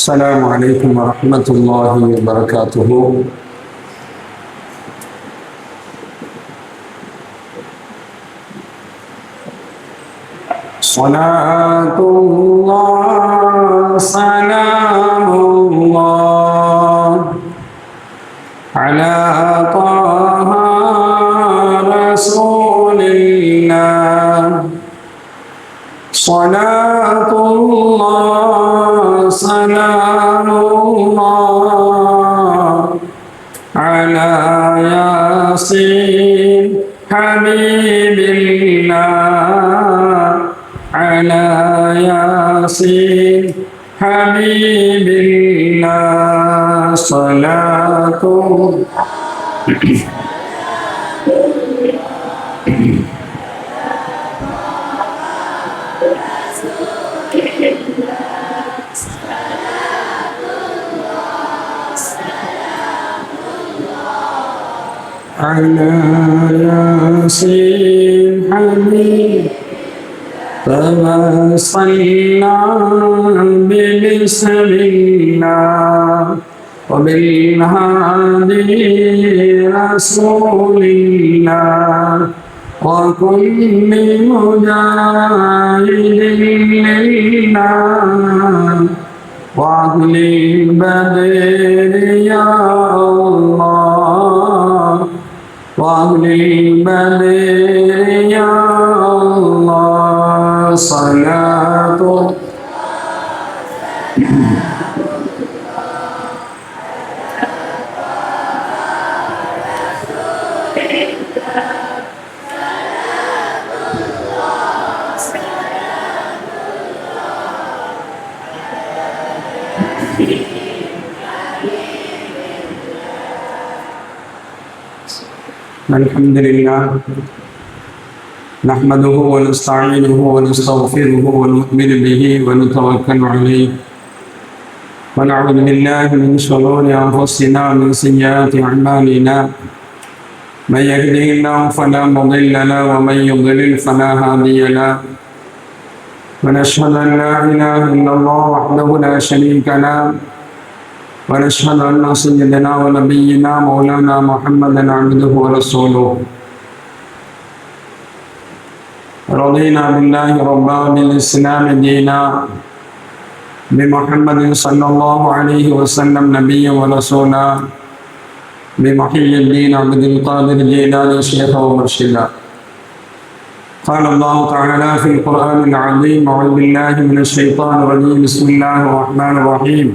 السلام عليكم ورحمة الله وبركاته. صلاة الله سلام الله على طه رسول الله. صلاة الله سلام الله على ياسين حبيب الله على ياسين حبيب الله. صلاة على ياسين حبيب فصلى ببسم الله وبالهادي رسول الله وكل مجاهد لله وأهل بدر يا الله وأهل بدر يا الله. صلاة الحمد لله نحمده ونستعينه ونستغفره ونؤمن به ونتوكل عليه ونعوذ بالله من شرور أنفسنا ومن سيئات أعمالنا. من يهده الله فلا مضل له ومن يضلل فلا هادي له. ونشهد أن لا إله إلا الله وحده لا شريك له ونشهد أن سيدنا ونبينا مولانا محمدا عبده ورسوله. رضينا بالله ربا بالإسلام دينا بمحمد صلى الله عليه وسلم نبيا ورسولا بمحي الدين عبد القادر جيلاني شيخا ومرشدا. قال الله تعالى في القرآن العظيم: أعوذ بالله من الشيطان الرجيم. بسم الله الرحمن الرحيم.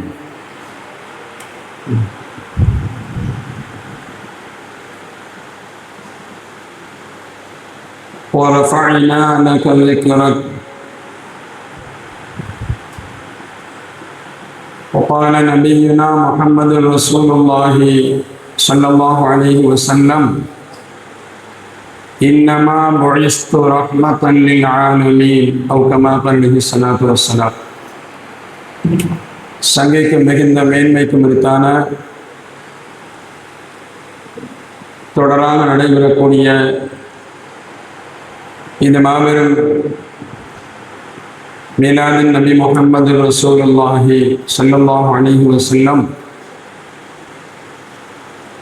ورفعنا لك ذكرك. وقال نبينا محمد رسول الله صلى الله عليه وسلم: إنما بعثت رحمة للعالمين أو كما قال عليه الصلاة والسلام. சங்கைக்கு மிகுந்த மேன்மைக்கு மதித்தான தொடராக நடைபெறக்கூடிய இந்த மாபெரும் மீலாதுன் நபி முஹம்மது ரசூலுல்லாஹி ஸல்லல்லாஹு அலைஹி வஸல்லம்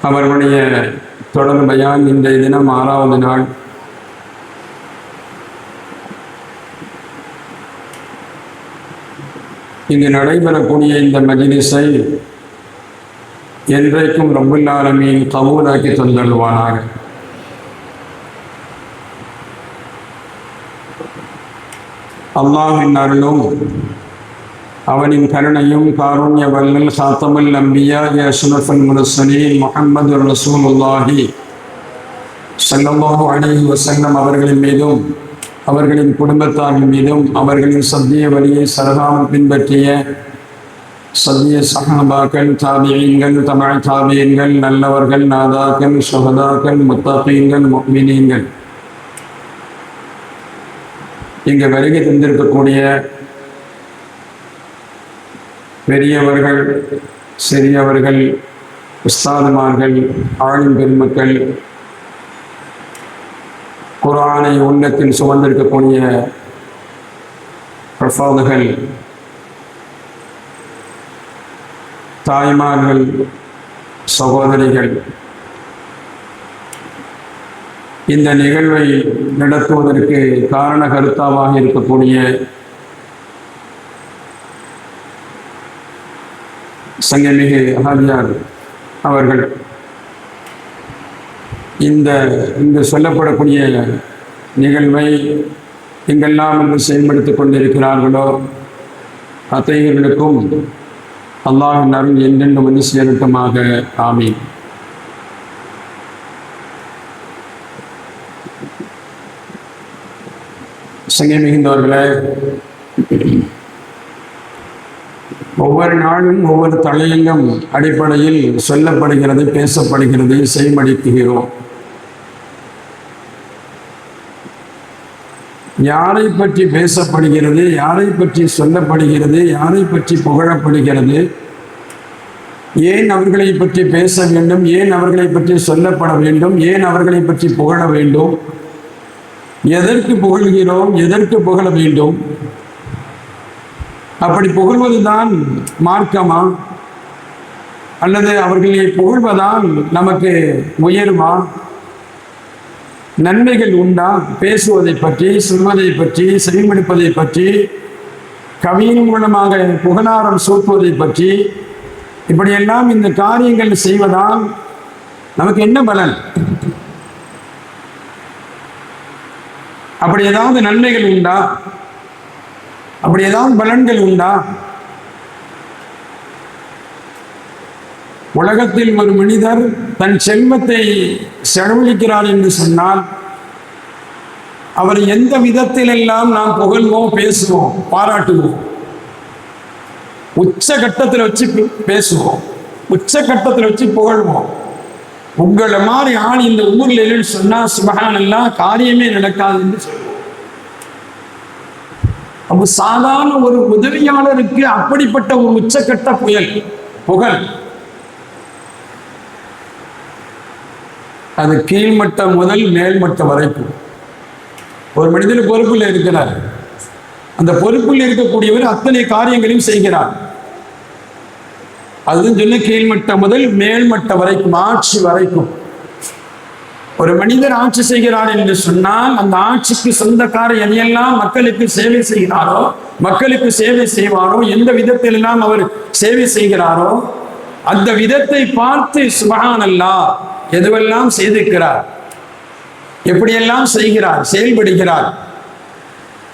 அவர்களுடைய தொடர் பயான் இன்றைய தினம் 6வது நாள். இங்கு நடைபெறக்கூடிய இந்த மஜ்லிஸை என்றைக்கும் ரப்புல் ஆலமீன் கபூலாக்கி தந்தருள்வானாக. அல்லாஹ்வின் அருளும் அவனின் கருணையும் காருண்ய வல்லல் ஹாத்தமுல் அம்பியா அஷ்ரஃபுல் முர்சலீன் முஹம்மது ரசூலுல்லாஹி ஸல்லல்லாஹு அலைஹி வஸல்லம் அவர்களின் மீதும் அவர்களின் குடும்பத்தாரின் மீதும் அவர்களின் சத்திய வழியை சரகாமல் பின்பற்றிய சத்திய சஹாபாக்கள், தாபிஈன்கள், தபஅ தாபிஈன்கள், நல்லவர்கள், நாதாக்கள், ஷுஹதாக்கள், முத்தகீன்கள், முஃமினீன்கள், இங்கு வருகை தந்திருக்கக்கூடிய பெரியவர்கள், சிறியவர்கள், உஸ்தாதுமார்கள், ஆளும் பெருமக்கள், குர்ஆனை உள்ளத்தில் சுமந்திருக்கக்கூடிய பிரஃபாதுகள், தாய்மார்கள், சகோதரிகள், இந்த நிகழ்வை நடத்துவதற்கு காரண கருத்தாவாக இருக்கக்கூடிய சங்கமிகு ஹாஜியார் அவர்கள், இந்த சொல்லப்படக்கூடிய நிகழ்வை எங்கெல்லாம் என்று செயல்படுத்திக் கொண்டிருக்கிறார்களோ அத்தகையவர்களுக்கும் அல்லாஹ்வின் அருள் என்றென்று வந்து சேரட்டுமாக. ஆமீன். சங்கை மிகுந்தவர்களே, ஒவ்வொரு நாளும் ஒவ்வொரு தலையங்கம் அடிப்படையில் சொல்லப்படுகிறது, பேசப்படுகிறது, செய்மடிக்கிறோம். யாரை பற்றி பேசப்படுகிறது, யாரை பற்றி சொல்லப்படுகிறது, யாரை பற்றி புகழப்படுகிறது, ஏன் அவர்களை பற்றி பேச வேண்டும், ஏன் அவர்களை பற்றி சொல்லப்பட வேண்டும், ஏன் அவர்களை பற்றி புகழ வேண்டும், எதற்கு புகழ்கிறோம், எதற்கு புகழ வேண்டும், அப்படி புகழ்வதுதான் மார்க்கமா அல்லது அவர்களை புகழ்வதால் நமக்கு உயர்வா, நன்மைகள் உண்டா? பேசுவதை பற்றி, சொல்வதை பற்றி, செவிமடுப்பதை பற்றி, கவியின் மூலமாக புகழாரம் சூட்டுவதை பற்றி, இப்படியெல்லாம் இந்த காரியங்கள் செய்வதால் நமக்கு என்ன பலன்? அப்படி ஏதாவது நன்மைகள் உண்டா? அப்படி ஏதாவது பலன்கள் உண்டா? உலகத்தில் ஒரு மனிதர் தன் செல்வத்தை செலவழிக்கிறார் என்று சொன்னால் அவர் எந்த விதத்திலெல்லாம் நாம் புகழ்வோம், பேசுவோம், பாராட்டுவோம்? உச்சகட்டத்தில் வச்சு பேசுவோம், உச்சகட்டத்தில் வச்சு புகழ்வோம். உங்களை மாதிரி ஆள் இந்த ஊர்ல இல்லைன்னு சொன்னா சுபஹானல்லாஹ் காரியமே நடக்காது என்று சொல்லுவோம். அப்போ சாதாரண ஒரு உதவியாளருக்கு அப்படிப்பட்ட ஒரு உச்சகட்ட புகழ், அது கீழ்மட்டம் முதல் மேல்மட்டம் வரைக்கும் ஒரு மனிதன் பொறுப்பில் இருக்கிறார். அந்த பொறுப்பில் இருக்கக்கூடியவர் அத்தனை காரியங்களையும் செய்கிறார். அதுதான் சொன்ன கீழ்மட்டம் முதல் மேல்மட்டம் வரைக்கும், ஆட்சி வரைக்கும். ஒரு மனிதர் ஆட்சி செய்கிறார் என்று சொன்னால் அந்த ஆட்சிக்கு சொந்தக்காரர் எதையெல்லாம் மக்களுக்கு சேவை செய்கிறாரோ, மக்களுக்கு சேவை செய்வாரோ, எந்த விதத்திலெல்லாம் அவர் சேவை செய்கிறாரோ அந்த விதத்தை பார்த்து சுப்ஹானல்லாஹ் எதுவெல்லாம் செய்திருக்கிறார், எப்படியெல்லாம் செய்கிறார், செயல்படுகிறார்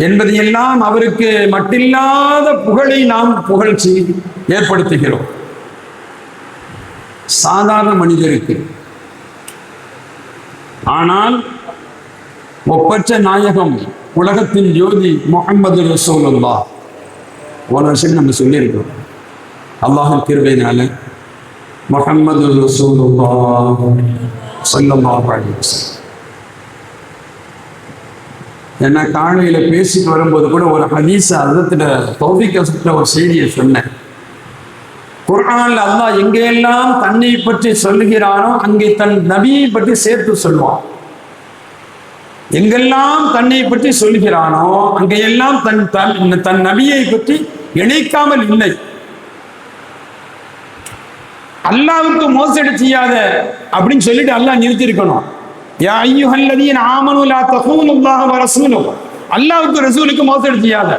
என்பதையெல்லாம் அவருக்கு மட்டில்லாத புகழை நாம் புகழ்ச்சி ஏற்படுத்துகிறோம். சாதாரண மனிதருக்கு. ஆனால் ஒப்பற்ற நாயகம், உலகத்தின் ஜோதி முஹம்மது ரசூலுல்லாஹ், ஒரு வருஷம் நம்ம சொல்லியிருக்கோம். அல்லாஹ்வின் கிருபையினால முஹம்மது ரசூலுல்லாஹ் ஸல்லல்லாஹு அலைஹி வஸல்லம். ஏன்னா காலையில பேசிட்டு வரும்போது கூட ஒரு ஹதீஸ அதத்துல தௌஃபீக் ஒரு செய்தியை சொன்னேன். குர்ஆன்ல அல்லாஹ் எங்கெல்லாம் தன்னை பற்றி சொல்லுகிறானோ அங்கே தன் நபியை பற்றி சேர்த்து சொல்வான். எங்கெல்லாம் தன்னை பற்றி சொல்கிறானோ அங்கெல்லாம் தன் நபியை பற்றி இணைக்காமல் இல்லை. அல்லாஹ்வுக்கு மோசடி செய்யாத அப்படின்னு சொல்லிட்டு அல்லாஹ் நிறுத்தி இருக்கணும். யா அய்யுஹல்லதீன ஆமனு லா தഖூனுல்லாஹ வ ரசூலுஹு, அல்லாஹ்வுக்கு ரசூலுக்கு மோசடி செய்யாத.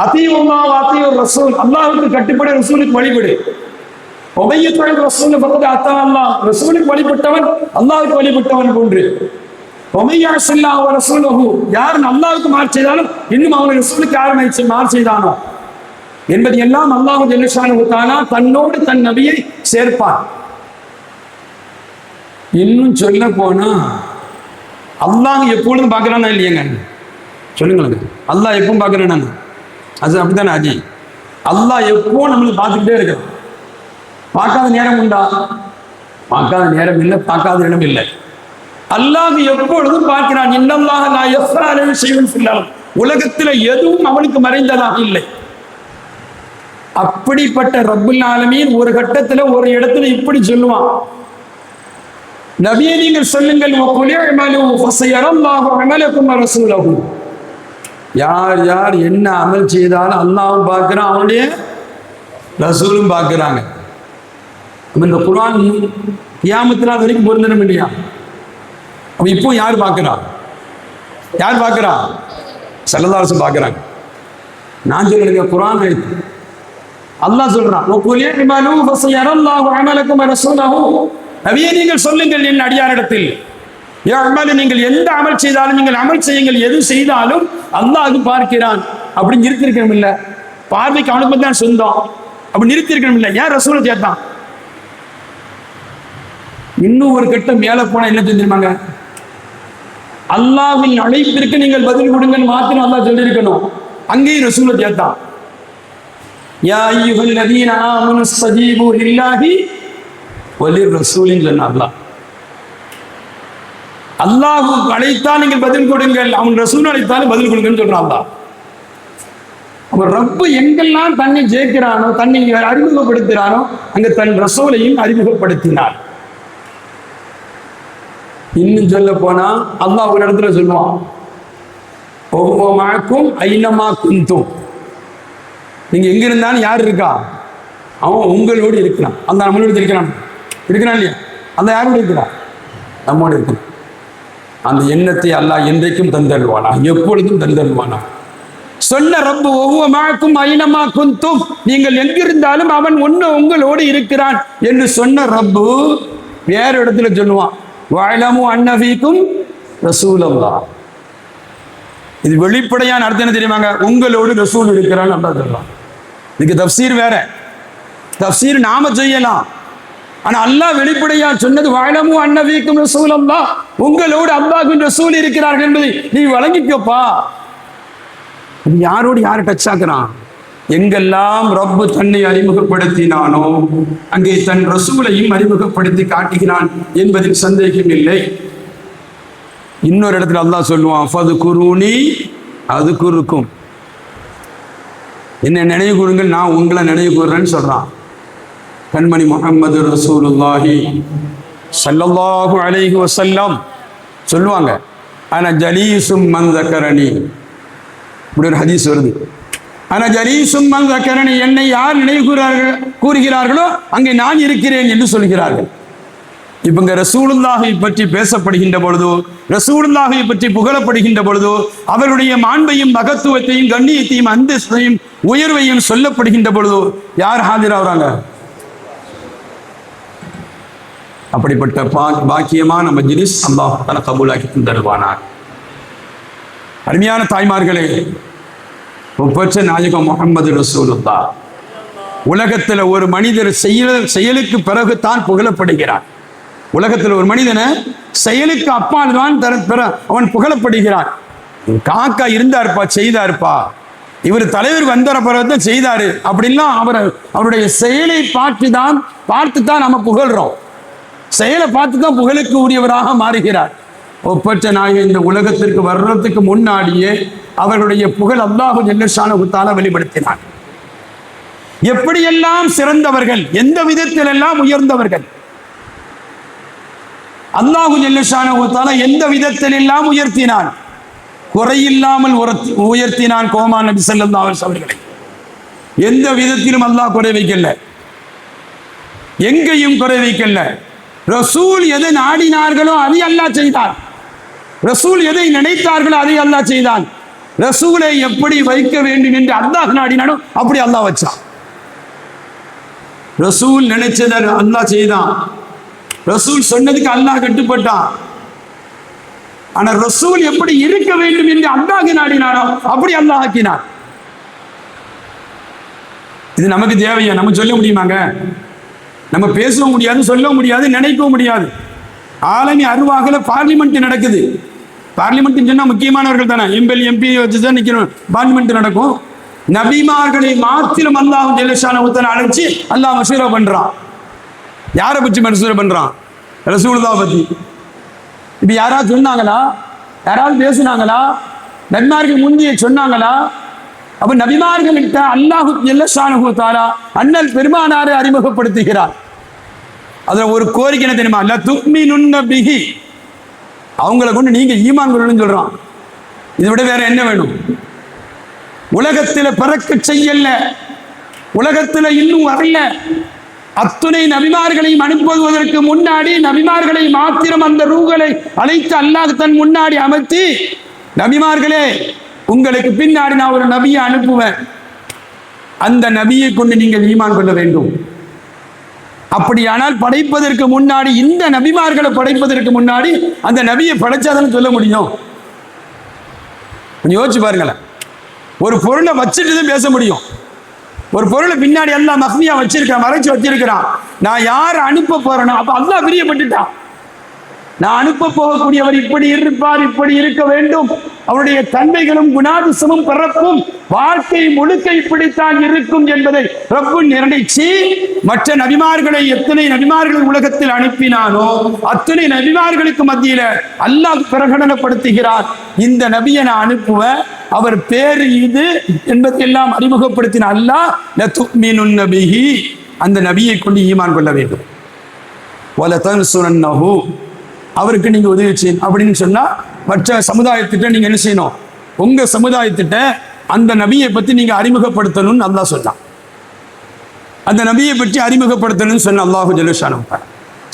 அத்தீயுல்லாஹ் வ அத்தீயுர் ரசூல், அல்லாஹ்வுக்கு கட்டுப்படு, ரசூலுக்கு வழிபடு. உபையத்துல் ரசூல் ஃபக்கத் அத்தா அல்லாஹ், ரசூலுக்கு வழிபட்டவன் அல்லாஹ்வுக்கு வழிபட்டவன் போன்று. உமையஸல்லாஹு வ ரசூலுஹு, யார் அல்லாஹ்வுக்கு மாறு செய்தாலும் இன்னும் அவன் ரசூலுக்கு யார் மாறு செய்தானோ என்பது எல்லாம் அல்லாஹ் ஜல்ல ஷானஹு வ தஆலா தன்னோடு தன் நபியை சேர்ப்பான். இன்னும் சொல்ல போனா அல்லாஹ் எப்பொழுதும் பார்க்கிறானா இல்லையங்க? சொல்லுங்க, அல்லாஹ் எப்பவும் பார்க்கிறானா? அது அப்படித்தானே ஆஜி? அல்லாஹ் எப்போ நம்மளுக்கு பார்த்துக்கிட்டே இருக்கிறான். பார்க்காத நேரம் உண்டா? பார்க்காத நேரம் இல்லை, பார்க்காத இடம் இல்லை. அல்லாஹ் எப்பொழுதும் பார்க்கிறான். இன்னல்லாஹ் லா யஃபா அலைஹி ஷைஉன் ஃபில் அர்த், உலகத்தில் எதுவும் அவனுக்கு மறைந்ததாக இல்லை. அப்படிப்பட்ட ரப்புல் ஆலமீன் ஒரு கட்டத்துல ஒரு இடத்துல இப்படி சொல்லுவான், நபியே நீங்கள் சொல்லுங்கள், யார் யார் என்ன அமல் செய்தாலும் அல்லாஹ்வும் பார்க்கிறான், அவனுடைய ரசூலும் பார்க்கிறாங்க. இந்த குர்ஆன் கியாமத் நாள் வரைக்கும் பொருந்தணும் இல்லையா? அப்ப இப்போ யார் பார்க்கிறா? யார் பார்க்கிறா? ஸல்லல்லாஹு அலைஹி வஸல்லம் பார்க்கிறாங்க. நான் சொல்லுங்க குர்ஆன் அல்லாஹ் சொல்றான், நபியே நீங்கள் சொல்லுங்கள் என் அடியாரிடத்தில், நீங்கள் எந்த அமல் செய்தாலும் நீங்கள் அமல் செய்யுங்கள், எது செய்தாலும் அல்லாஹ் பார்க்கிறான் அப்படி நிறுத்திருக்கணும் இல்ல? பார்வைக்கு அவனுக்கு தான் சொந்தம் அப்படி நிறுத்திருக்கணும் இல்ல? ஏன் ரசூலை சேர்த்தான்? இன்னும் ஒரு கட்ட மேல போனா என்ன செஞ்சிருப்பாங்க? அல்லாஹ்வின் அழைப்பிற்கு நீங்கள் பதில் கொடுங்கன்னு மாத்திரம் அல்லாஹ் சொல்லியிருக்கணும். அங்கேயும் ரசூலை சேர்த்தான். யா அய்யுஹல்லதீன ஆமனு ஸ்தஜீபு லில்லாஹி வலிர் ரசூலின் சொன்னார். அல்லாஹ் அழைத்தால் நீங்கள் பதில் கொடுங்கள், அவன் ரசூல் அழைத்தாலும் பதில் கொடுங்கன்னு சொல்றான். அவன் ரப்பு எங்கெல்லாம் தன்னை ஜெயிக்கிறானோ, தன்னை அறிமுகப்படுத்துகிறானோ, அங்க தன் ரசூலையும் அறிமுகப்படுத்தினார். இன்னும் சொல்ல போனா அல்லாஹ் ஒரு இடத்துல சொல்லுவான், ஒவ்வொருக்கும் ஐனமா குந்தும், நீங்க எங்க இருந்தாலும் யார் இருக்கா? அவன் உங்களோடு இருக்கிறான். அந்த நம்மளோடு இருக்கிறான் இல்லையா? அந்த யாரோடு இருக்கிறான்? நம்மோடு இருக்கிறான். அந்த எண்ணத்தை அல்லாஹ் என்றைக்கும் தந்தருவானா, எப்பொழுதும் தந்தருவானா. சொன்ன ரப்பு ஒவ்வொருக்கும் ஐனமா குந்தும், நீங்கள் எங்கிருந்தாலும் அவன் ஒன்னு உங்களோடு இருக்கிறான் என்று சொன்ன ரப்பு வேற இடத்துல சொல்லுவான், வஅலமு அன்னஃபீக்கும் ரசூலல்லாஹ். இது வெளிப்படையான அர்த்தம் என்ன தெரியுமாங்க? உங்களோடு ரசூல் இருக்கிறான் அல்லாஹ் சொல்றான். இதுக்கு தஃப்சீர் வேற. தஃப்சீர் நாம செய்யலாம், ஆனா அல்லாஹ் வெளிப்படையா சொன்னது வஅலமு அன்னஃபீக்கும் ரசூலல்லாஹ், உங்களோடு அல்லாஹ்வின் ரசூல் இருக்கிறார்கள் என்பதை நீ வழங்கிக்கப்பா. இது யாரோடு யாரை டச் ஆக்குறான்? எங்கெல்லாம் ரப்பு தன்னை அறிமுகப்படுத்தினானோ அங்கே தன் ரசூலையும் அறிமுகப்படுத்தி காட்டுகிறான் என்பதில் சந்தேகம் இல்லை. இன்னொரு இடத்துல அல்லாஹ் சொல்லுவான், ஃபதுகுரூனி அதுகுருக்கும், என்ன நினைவு கூறுங்கள், நான் உங்களை நினைவு கூறுறேன்னு சொல்றான். கண்மணி முஹம்மது ரசூலுல்லாஹி ஸல்லல்லாஹு அலைஹி வஸல்லம் சொல்லுவாங்க, ஆனா ஜலீசும் மன் ஸக்கரனி, இப்படி ஒரு ஹதீஸ் வருது. ஆனா ஜலீசும் மன் ஸக்கரனி, என்னை யார் நினைவு கூறுகிறார்களோ அங்கே நான் இருக்கிறேன் என்று சொல்கிறார்கள். இவங்க ரசூலுல்லாஹை பற்றி பேசப்படுகின்ற பொழுதோ, ரசூலுல்லாஹை பற்றி புகழப்படுகின்ற பொழுதோ, அவருடைய மாண்பையும் மகத்துவத்தையும் கண்ணியத்தையும் அந்தஸ்தையும் உயர்வையும் சொல்லப்படுகின்ற பொழுதோ யார் ஆஜராகிறாங்க? அப்படிப்பட்ட பாக்கியமான மஜ்லிஸ் அல்லாஹ் தஆலா கபூலாக்கி தருவானார். அருமையான தாய்மார்களே, ஒப்பற்ற நாயகம் முஹம்மது ரசூலுல்லாஹ் உலகத்தில் ஒரு மனிதர் செயலுக்கு பிறகு தான் புகழப்படுகிறார். உலகத்தில் ஒரு மனிதனை செயலுக்கு அப்பால் தான் அவன் புகழப்படுகிறான். காக்கா இருந்தாருப்பா, செய்தாருப்பா, இவர் தலைவர் வந்த பிறகுதான் செய்தாரு அப்படின்லாம் அவருடைய செயலை பார்த்து தான் நம்ம புகழ்றோம். செயலை பார்த்து தான் புகழுக்கு உரியவராக மாறுகிறார். ஒப்பற்ற நாயகம் இந்த உலகத்திற்கு வர்றதுக்கு முன்னாடியே அவர்களுடைய புகழ் அல்லாஹு ஜல்ல ஷானஹு தஆலா வெளிப்படுத்தினார். எப்படியெல்லாம் சிறந்தவர்கள், எந்த விதத்தில் எல்லாம் உயர்ந்தவர்கள், அல்லாஹு ஜல்ல ஷானஹு தஆலா எந்த விதத்தில் எல்லாம் உயர்த்தினான், குறையில்லாமல் உயர்த்தினான் கோமான் நபி ஸல்லல்லாஹு அலைஹி வஸல்லம். எந்த விதத்திலும் அல்லாஹ் குறை வைக்கல, எங்கேயும் குறை வைக்கல. ரசூல் எதை நாடினார்களோ அதை அல்லாஹ் செய்தான், ரசூல் எதை நினைத்தார்களோ அதை அல்லாஹ் செய்தான். ரசூலை எப்படி வைக்க வேண்டும் என்று அல்லாஹ் நாடினானோ அப்படி அல்லாஹ் வச்சான். ரசூல் நினைச்சதை அல்லாஹ் செய்தான், ரசூல் சொன்னதுக்கு அல்லாஹ் கட்டுப்பட்டான். ஆனா ரசூல் எப்படி இருக்க வேண்டும் என்று அல்லாஹ் நாடினானோ அப்படி அல்லாஹ் ஆக்கினான். இது நமக்கு தேவையா? நம்ம சொல்ல முடியுமாங்க? நம்ம பேசவும் முடியாது, சொல்ல முடியாது, நினைக்கவும் முடியாது. ஆலமி அருவாகல பார்லிமெண்ட் நடக்குது. பார்லிமெண்ட் சொன்னா முக்கியமானவர்கள் தானே, எம்பி வச்சுதான் நிக்கணும், பார்லிமெண்ட் நடக்கும். நபிமார்களை மாத்திரம் அல்லாஹ் ஜல்ல ஷானஹு தஆலா அழைச்சி அல்லாஹ் மஷூரா பண்றான். யாரை பற்றி மஷூரா பண்றான்? ரசூலுல்லாஹ் பத்தி. இப்ப யாராவது சொன்னாங்களா? யாராவது பேசுனாங்களா? நபிமார்கள் முந்திய சொன்னாங்களா? அப்ப நபிமார்கள்கிட்ட அல்லாஹ் ஜல்ல ஷானஹு தஆலா அண்ணல் பெருமானாரை அறிமுகப்படுத்துகிறார். அதுல ஒரு கோரிக்கை என்ன தெரியுமா? லா துக்மினுன்ன பிஹி, அவங்களை கொண்டு நீங்க ஈமான் கொள்ளணும்னு சொல்றான். இதை விட வேற என்ன வேணும்? உலகத்தில் பிறக்க செய்யல, உலகத்தில் இன்னும் வரல, அத்துணை நபிமார்களையும் அனுப்புவதற்கு முன்னாடி நபிமார்களை மாத்திரம் அந்த ரூகளை அழைத்து அல்லாஹ் தன் முன்னாடி அமர்த்தி, நபிமார்களே உங்களுக்கு பின்னாடி நான் ஒரு நபியை அனுப்புவேன், அந்த நபியை கொண்டு நீங்கள் ஈமான் கொள்ள வேண்டும். அப்படியானால் படைப்பதற்கு முன்னாடி, இந்த நபிமார்களை படைப்பதற்கு முன்னாடி அந்த நபியை படைச்சாதான் சொல்ல முடியும். யோசிச்சு பாருங்களேன். ஒரு பொருளை வச்சுட்டு தான் பேச முடியும். ஒரு பொருளை பின்னாடி எல்லாம் மஹ்மியா வச்சிருக்கேன், மறைச்சு வச்சிருக்கிறான். நான் யார் அனுப்ப போறேனோ அப்ப அல்லாஹ் பிரியப்பட்டுட்டான். நான் அனுப்ப போகக்கூடியவர் இப்படி இருப்பார், இப்படி இருக்க வேண்டும், அவருடைய தன்மைகளும் குணாதிசமும் பிறப்பும் வாழ்க்கை முழுக்க இப்படித்தான் இருக்கும் என்பதை ரப்பு நிர்ணயிச்சு மற்ற நபிமார்களை எத்தனை நபிமார்கள் உலகத்தில் அனுப்பினானோ அத்தனை நபிமார்களுக்கு மத்தியில அல்லாஹ் பிரகடனப்படுத்துகிறார், இந்த நபியை நான் அனுப்புவேன், அவர் பேர் இது என்பதையெல்லாம் அறிமுகப்படுத்தின அல்லாஹ் லதுமினுன் நபிஹி, அந்த நபியை கொண்டு ஈமான் கொள்ள வேண்டும். வலதன்சுரன்னஹு, அவருக்கு நீங்க உதவி செய்யணும் அப்படின்னு சொன்னா மற்ற சமுதாயத்திட்ட நீங்க என்ன செய்யணும், உங்க சமுதாயத்திட்ட அந்த நபியை பத்தி நீங்க அறிமுகப்படுத்தணும்னு அல்லாஹ் சொன்னான். அந்த நபியை பற்றி அறிமுகப்படுத்தணும்னு சொன்ன அல்லாஹு ஜல்லஷானஹு.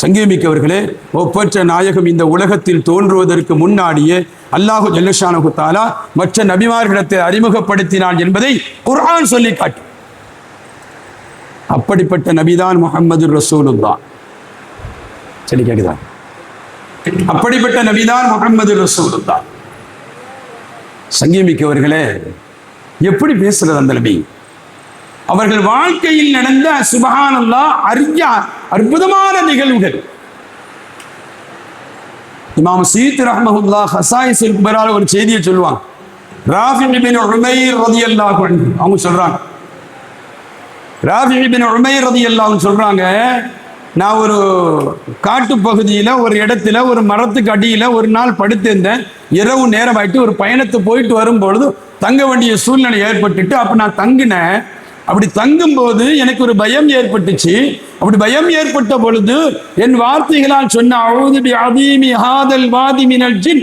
சங்கேமிக்கவர்களே, ஒப்பற்ற நாயகம் இந்த உலகத்தில் தோன்றுவதற்கு முன்னாடியே அல்லாஹு ஜல்லஷானஹு தஆலா மற்ற நபிமார்களிடத்தை அறிமுகப்படுத்தினான் என்பதை குர்ஆன் சொல்லி காட்டும். அப்படிப்பட்ட நபிதான் முஹம்மது ரசூலுல்லாஹ். சரி, கேக்குதா? அப்படிப்பட்ட நபிதான் முஹம்மது ரசூலுல்லாஹ். சங்கேமிக்கவர்களே, எப்படி பேசுறது அந்த நபி? அவர்கள் வாழ்க்கையில் நடந்த சுப்ஹானல்லாஹ் அரிய அற்புதமான நிகழ்வுகள். இமாம் சீத் ரஹ்மஹுல்லாஹ் ஹஸாயிஸுல் குபரால ஒரு செய்தியை சொல்லுவாங்க. ராஃபி இப்னு உமைர் ரலியல்லாஹு அன்ஹு அவங்க சொல்றாங்க, ராஃபி இப்னு உமைர் ரலியல்லாஹு அன்ஹு சொல்றாங்க, நான் ஒரு காட்டு பகுதியில் ஒரு இடத்துல ஒரு மரத்துக்கு அடியில் ஒரு நாள் படுத்திருந்தேன். இரவு நேரம் ஆயிட்டு ஒரு பயணத்தை போயிட்டு வரும்பொழுது தங்க வேண்டிய சூழ்நிலை ஏற்பட்டுட்டு அப்போ நான் தங்கினேன். அப்படி தங்கும்போது எனக்கு ஒரு பயம் ஏற்பட்டுச்சு. அப்படி பயம் ஏற்பட்ட பொழுது என் வார்த்தைகளால் சொன்ன அஊது பி அதீமி ஹாதல் வாதி மினல் ஜின்,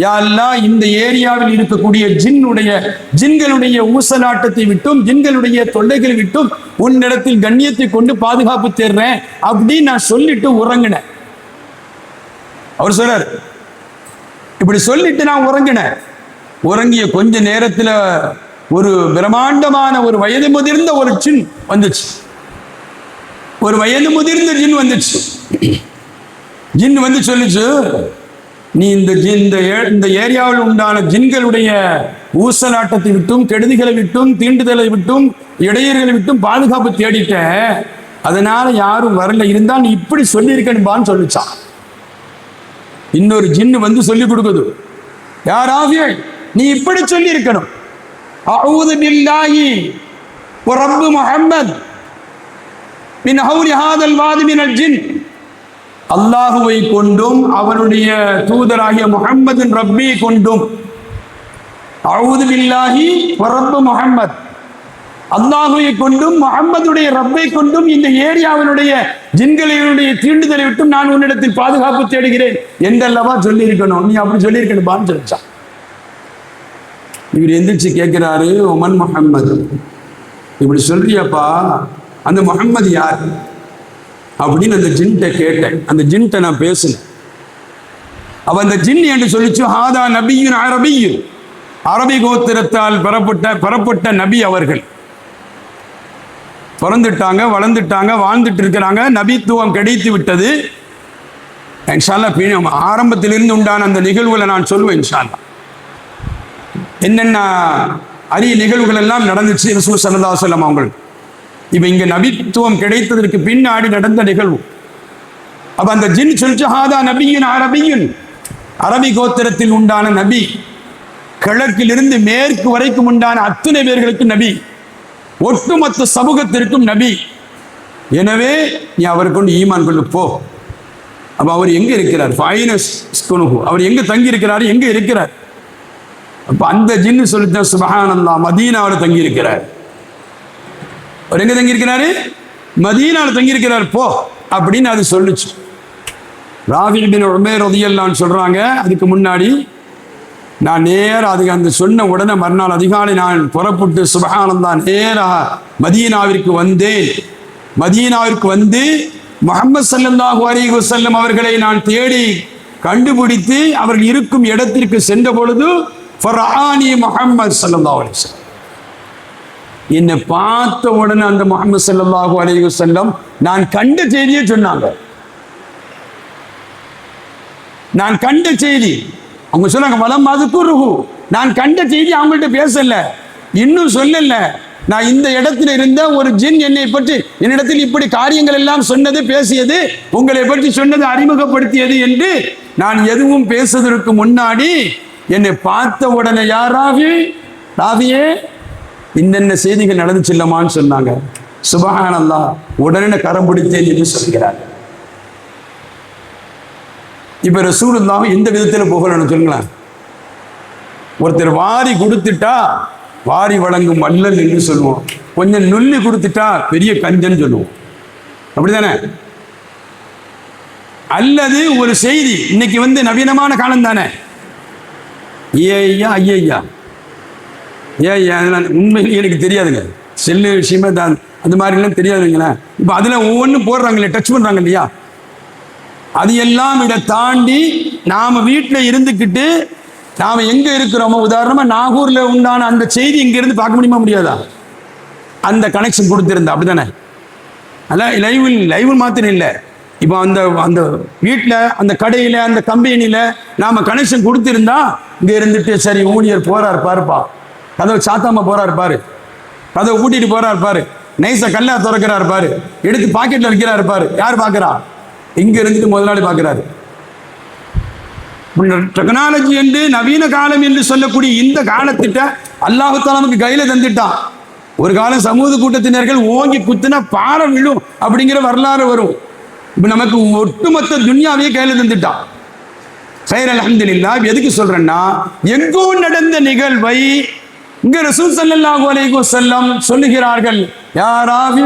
யா அல்லாஹ் இந்த ஏரியாவில் இருக்கக்கூடிய ஜின்களுடைய ஊசலாட்டத்தை விட்டும் ஜின்களுடைய தொல்லைகளை விட்டும் உன்னிடத்தில் கண்ணியத்தை கொண்டு பாதுகாப்பு தேடுறேன் அப்படின்னு நான் சொல்லிட்டு உறங்கினேன். அவர் சொல்றார், இப்படி சொல்லிட்டு நான் உறங்கினேன். உறங்கிய கொஞ்ச நேரத்தில் ஒரு பிரம்மாண்டமான ஒரு வயது முதிர்ந்த ஒரு ஜின் வந்துச்சு. ஒரு வயது முதிர்ந்த ஜின் வந்துச்சு. ஜின் வந்து சொல்லிச்சு, நீ இந்த ஏரியாவில் உண்டான ஜின்களுடைய ஊசலாட்டத்தை விட்டும் கெடுதிகளை விட்டும் தீண்டுதலை விட்டும் இடையூறுகளை விட்டும் பாதுகாப்பு தேடிட்ட, அதனால யாரும் வரல, இருந்தால் நீ இப்படி சொல்லியிருக்கணும்பான்னு சொல்லிச்சான். இன்னொரு ஜின்னு வந்து சொல்லி கொடுக்குது, யாராவது நீ இப்படி சொல்லி இருக்கணும், அஊது பில்லாஹி வ ரப்பி முஹம்மத் மின் ஹவுலி ஹாதல் வாதி மினல் ஜின், அல்லாஹுவை கொண்டும் அவனுடைய தூதராகிய முஹம்மதின் ரப்பி கொண்டும், அஊது பில்லாஹி வ ரப்பி முஹம்மத், அல்லாஹுவை கொண்டும் முஹம்மதுடைய ரப்பை கொண்டும் இந்த ஏரியாவினுடைய ஜின்களினுடைய தீண்டுதலை விட்டும் நான் உன்னிடத்தில் பாதுகாப்பு தேடுகிறேன் என்றல்லவா சொல்லி இருக்கணும், நீ அப்படி சொல்லி இருக்கணும்பான்னு சொல்லிச்சான். இவர் எந்திரிச்சு கேட்கிறாரு, உமன் முஹம்மது, இப்படி சொல்றியாப்பா, அந்த முஹம்மது யார் அப்படின்னு அந்த ஜின்ட்ட கேட்டேன். அந்த ஜின்ட்ட நான் பேசினேன். அவ அந்த ஜின் என்று சொல்லிச்சு, ஹாதா நபியுன் அரபியுன், அரபி கோத்திரத்தால் பெறப்பட்ட நபி அவர்கள். பிறந்துட்டாங்க, வளர்ந்துட்டாங்க, வாழ்ந்துட்டு இருக்கிறாங்க, நபித்துவம் கிடைத்து விட்டது. இன்ஷா அல்லாஹ் ஆரம்பத்திலிருந்து உண்டான அந்த நிகழ்வுகளை நான் சொல்லுவேன். இன்ஷா அல்லாஹ் என்னென்ன அரிய நிகழ்வுகள் எல்லாம் நடந்துச்சு ரசூல் ஸல்லல்லாஹு அலைஹி வஸல்லம் அவங்களுக்கு. இப்போ இங்கே நபித்துவம் கிடைத்ததற்கு பின்னாடி நடந்த நிகழ்வு. அப்போ அந்த ஜின் சொல்லிச்சு, ஹாதா நபியுன் அரபியுன், அரபி கோத்திரத்தில் உண்டான நபி, கிழக்கிலிருந்து மேற்கு வரைக்கும் உண்டான அத்தனை பேர்களுக்கு நபி, ஒட்டுமொத்த சமூகத்திற்கும் நபி. எனவே நீ அவரை கொண்டு ஈமான் கொண்டு போ. அப்போ அவர் எங்கே இருக்கிறார்? அவர் எங்கே தங்கி இருக்கிறார்? எங்கே இருக்கிறார்? அப்போ அந்த ஜின்னு சொல்லிட்ட, சுப்ஹானல்லாஹ், மதீனாவில் தங்கி இருக்கிறார். அவர் எங்க தங்கி இருக்கிறாரு? மதீனாவில் தங்கி இருக்கிறார், போ அப்படின்னு அது சொல்லுச்சு. ராஃபி இப்னு உமைர் ரலியல்லாஹு அன்ஹு சொல்றாங்க, அதுக்கு முன்னாடி நான் நேராக அதுக்கு அந்த சொன்ன உடனே மறுநாள் அதிகாலை நான் புறப்பட்டு சுப்ஹானல்லாஹ் நேராக மதீனாவிற்கு வந்தேன். மதீனாவிற்கு வந்து முஹம்மது ஸல்லல்லாஹு அலைஹி வஸல்லம் அவர்களை நான் தேடி கண்டுபிடித்து அவர்கள் இருக்கும் இடத்திற்கு சென்ற பொழுது ஃபரஆனி முஹம்மது ஸல்லல்லாஹு அலைஹி வஸல்லம், என்னை பார்த்த உடனே அந்த முஹம்மது ஸல்லல்லாஹு அலைஹி வஸல்லம் நான் கண்ட செய்தியை சொன்னாங்க. நான் கண்ட செய்தி அவங்க சொன்னாங்க, வலம் அதுக்குருஹு, நான் கண்ட செய்தி அவங்கள்ட்ட பேசல, இன்னும் சொல்லல. நான் இந்த இடத்துல இருந்த ஒரு ஜின் என்னை பற்றி என்னிடத்தில் இப்படி காரியங்கள் எல்லாம் சொன்னது, பேசியது, உங்களை பற்றி சொன்னது, அறிமுகப்படுத்தியது என்று நான் எதுவும் பேசுவதற்கு முன்னாடி என்னை பார்த்த உடனே யாராவே ராவியே இன்னென்ன செய்திகள் நடந்துச்சில்லமான்னு சொன்னாங்க. சுபஹானல்லாஹ், உடனே கரம் பிடித்தேன் என்று சொல்கிறார். இப்ப ரசூலுல்லாஹ் எந்த விதத்தில் புகழணும் சொல்லுங்களேன். ஒருத்தர் வாரி கொடுத்துட்டா வாரி வழங்கும் வள்ளல் என்று சொல்லுவோம், கொஞ்சம் நுள்ளி கொடுத்துட்டா பெரிய கஞ்சன் சொல்லுவோம், அப்படித்தானே? அல்லது ஒரு செய்தி, இன்னைக்கு வந்து நவீனமான காலம் தானே, ஐயா ஐயா உண்மையிலேயே எனக்கு தெரியாதுங்க, செல்லு விஷயமே தான் அந்த மாதிரிலாம் தெரியாதுங்களேன். இப்போ அதில் ஒவ்வொன்றும் போடுறாங்களே, டச் பண்ணுறாங்க இல்லையா, அது எல்லாம் இதை தாண்டி நாம் வீட்டில் இருந்துக்கிட்டு நாம் எங்கே இருக்கிறோமோ, உதாரணமாக நாகூரில் உண்டான அந்த செய்தி இங்கேருந்து பார்க்க முடியுமா முடியாதா? அந்த கனெக்ஷன் கொடுத்துருந்தா அப்படி தானே? அதான் லைவ் மாத்திரம் இல்லை, இப்போ அந்த அந்த வீட்டில் அந்த கடையில் அந்த கம்பெனியில் நாம் கனெக்ஷன் கொடுத்துருந்தா இங்கே இருந்துட்டு சரி ஊழியர் போகிறார் பாருப்பா, கதவை சாத்தாம போகிறார் பாரு, கதவை கூட்டிகிட்டு போகிறார் பாரு, நைஸை கல்லா திறக்கிறார் பாரு, எடுத்து பாக்கெட்டில் வைக்கிறார் பாரு, யார் பார்க்குறா? இங்கே இருந்துட்டு முதலாளி பார்க்குறாரு. டெக்னாலஜி என்று நவீன காலம் என்று சொல்லக்கூடிய இந்த காலத்திட்ட அல்லாஹ் தஆலா நமக்கு கையில தந்துட்டான். ஒரு காலம் சமூக கூட்டத்தினர்கள் ஓங்கி குத்துனா பாறை விழும் அப்படிங்கிற வரலாறு வரும். இப்போ நமக்கு ஒட்டுமொத்த துன்யாவையே கையில தந்துட்டான். சைர் அல்ஹம்துலில்லாஹ். எதுக்கு சொல்றேன்னா, எங்கோ நடந்த நிகழ்வை இங்க ரசூல் ஸல்லல்லாஹு அலைஹி வஸல்லம் சொல்லுகிறார்கள், யாராவி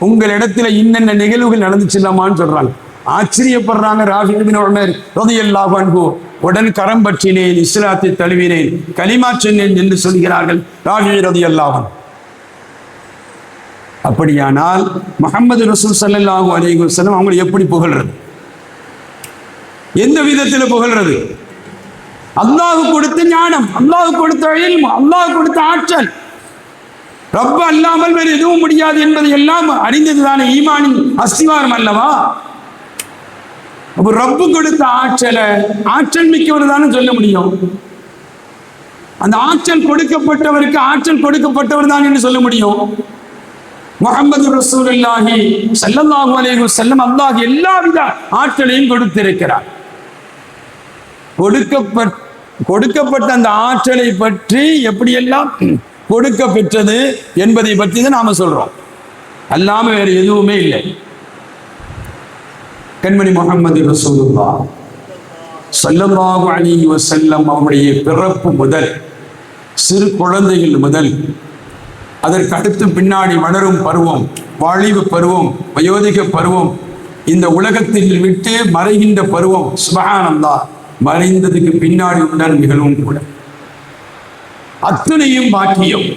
உங்கள் இடத்துல இன்னென்ன நிகழ்வுகள் நடந்துச்சுல்லாமான்னு சொல்றாங்க. ஆச்சரியப்படுறாங்க. ராஃபி இப்னு உமர் ரலியல்லாஹு அன்ஹு உடன் கரம் பற்றினேன், இஸ்லாத்தை தழுவினேன், கலிமா சொன்னேன் என்று சொல்கிறார்கள் ராஃபி ரலியல்லாஹு அன்ஹு. அப்படியானால் முஹம்மது ரசூல் ஸல்லல்லாஹு அலைஹி வஸல்லம் அவங்களை எப்படி புகழ்றது? எந்த விதத்தில் புகழ்றது? அல்லாஹ் கொடுத்த ஞானம், அல்லாஹ் கொடுத்த இல்மு, அல்லாஹ் கொடுத்த ஆற்றல், ரப்பு அல்லாமல் வேறு எதுவும் முடியாது என்பதை எல்லாம் அறிந்ததுதானே ஈமானின் அஸ்திவாரம் அல்லவா? அப்போ ரப்பு கொடுத்த ஆற்றலை ஆற்றல் மிக்கவர் தானே சொல்ல முடியும். அந்த ஆற்றல் கொடுக்கப்பட்டவருக்கு ஆற்றல் கொடுக்கப்பட்டவர் தான் என்று சொல்ல முடியும். முஹம்மது ரசூலுல்லாஹி ஸல்லல்லாஹு அலைஹி வஸல்லம் அல்லாஹ் எல்லாவித ஆற்றலையும் கொடுத்திருக்கிறார். கொடுக்கப்பட்ட அந்த ஆற்றலை பற்றி எப்படியெல்லாம் கொடுக்க பெற்றது என்பதை பற்றி தான் நாம சொல்றோம். அல்லாம வேறு எதுவுமே இல்லை. கண்மணி முஹம்மது ரசூலுல்லாஹ் ஸல்லல்லாஹு அலைஹி வஸல்லம் அவருடைய பிறப்பு முதல், சிறு குழந்தைகள் முதல், அதற்கு அடுத்து பின்னாடி வளரும் பருவம், வாலிப பருவம், வயோதிக பருவம், இந்த உலகத்தில் விட்டு மறைகின்ற பருவம், சுப்ஹானல்லாஹ், மறைந்ததுக்கு பின்னாடி உள்ள நிகழ்வும் கூட அத்தனையும் பாக்கியம்.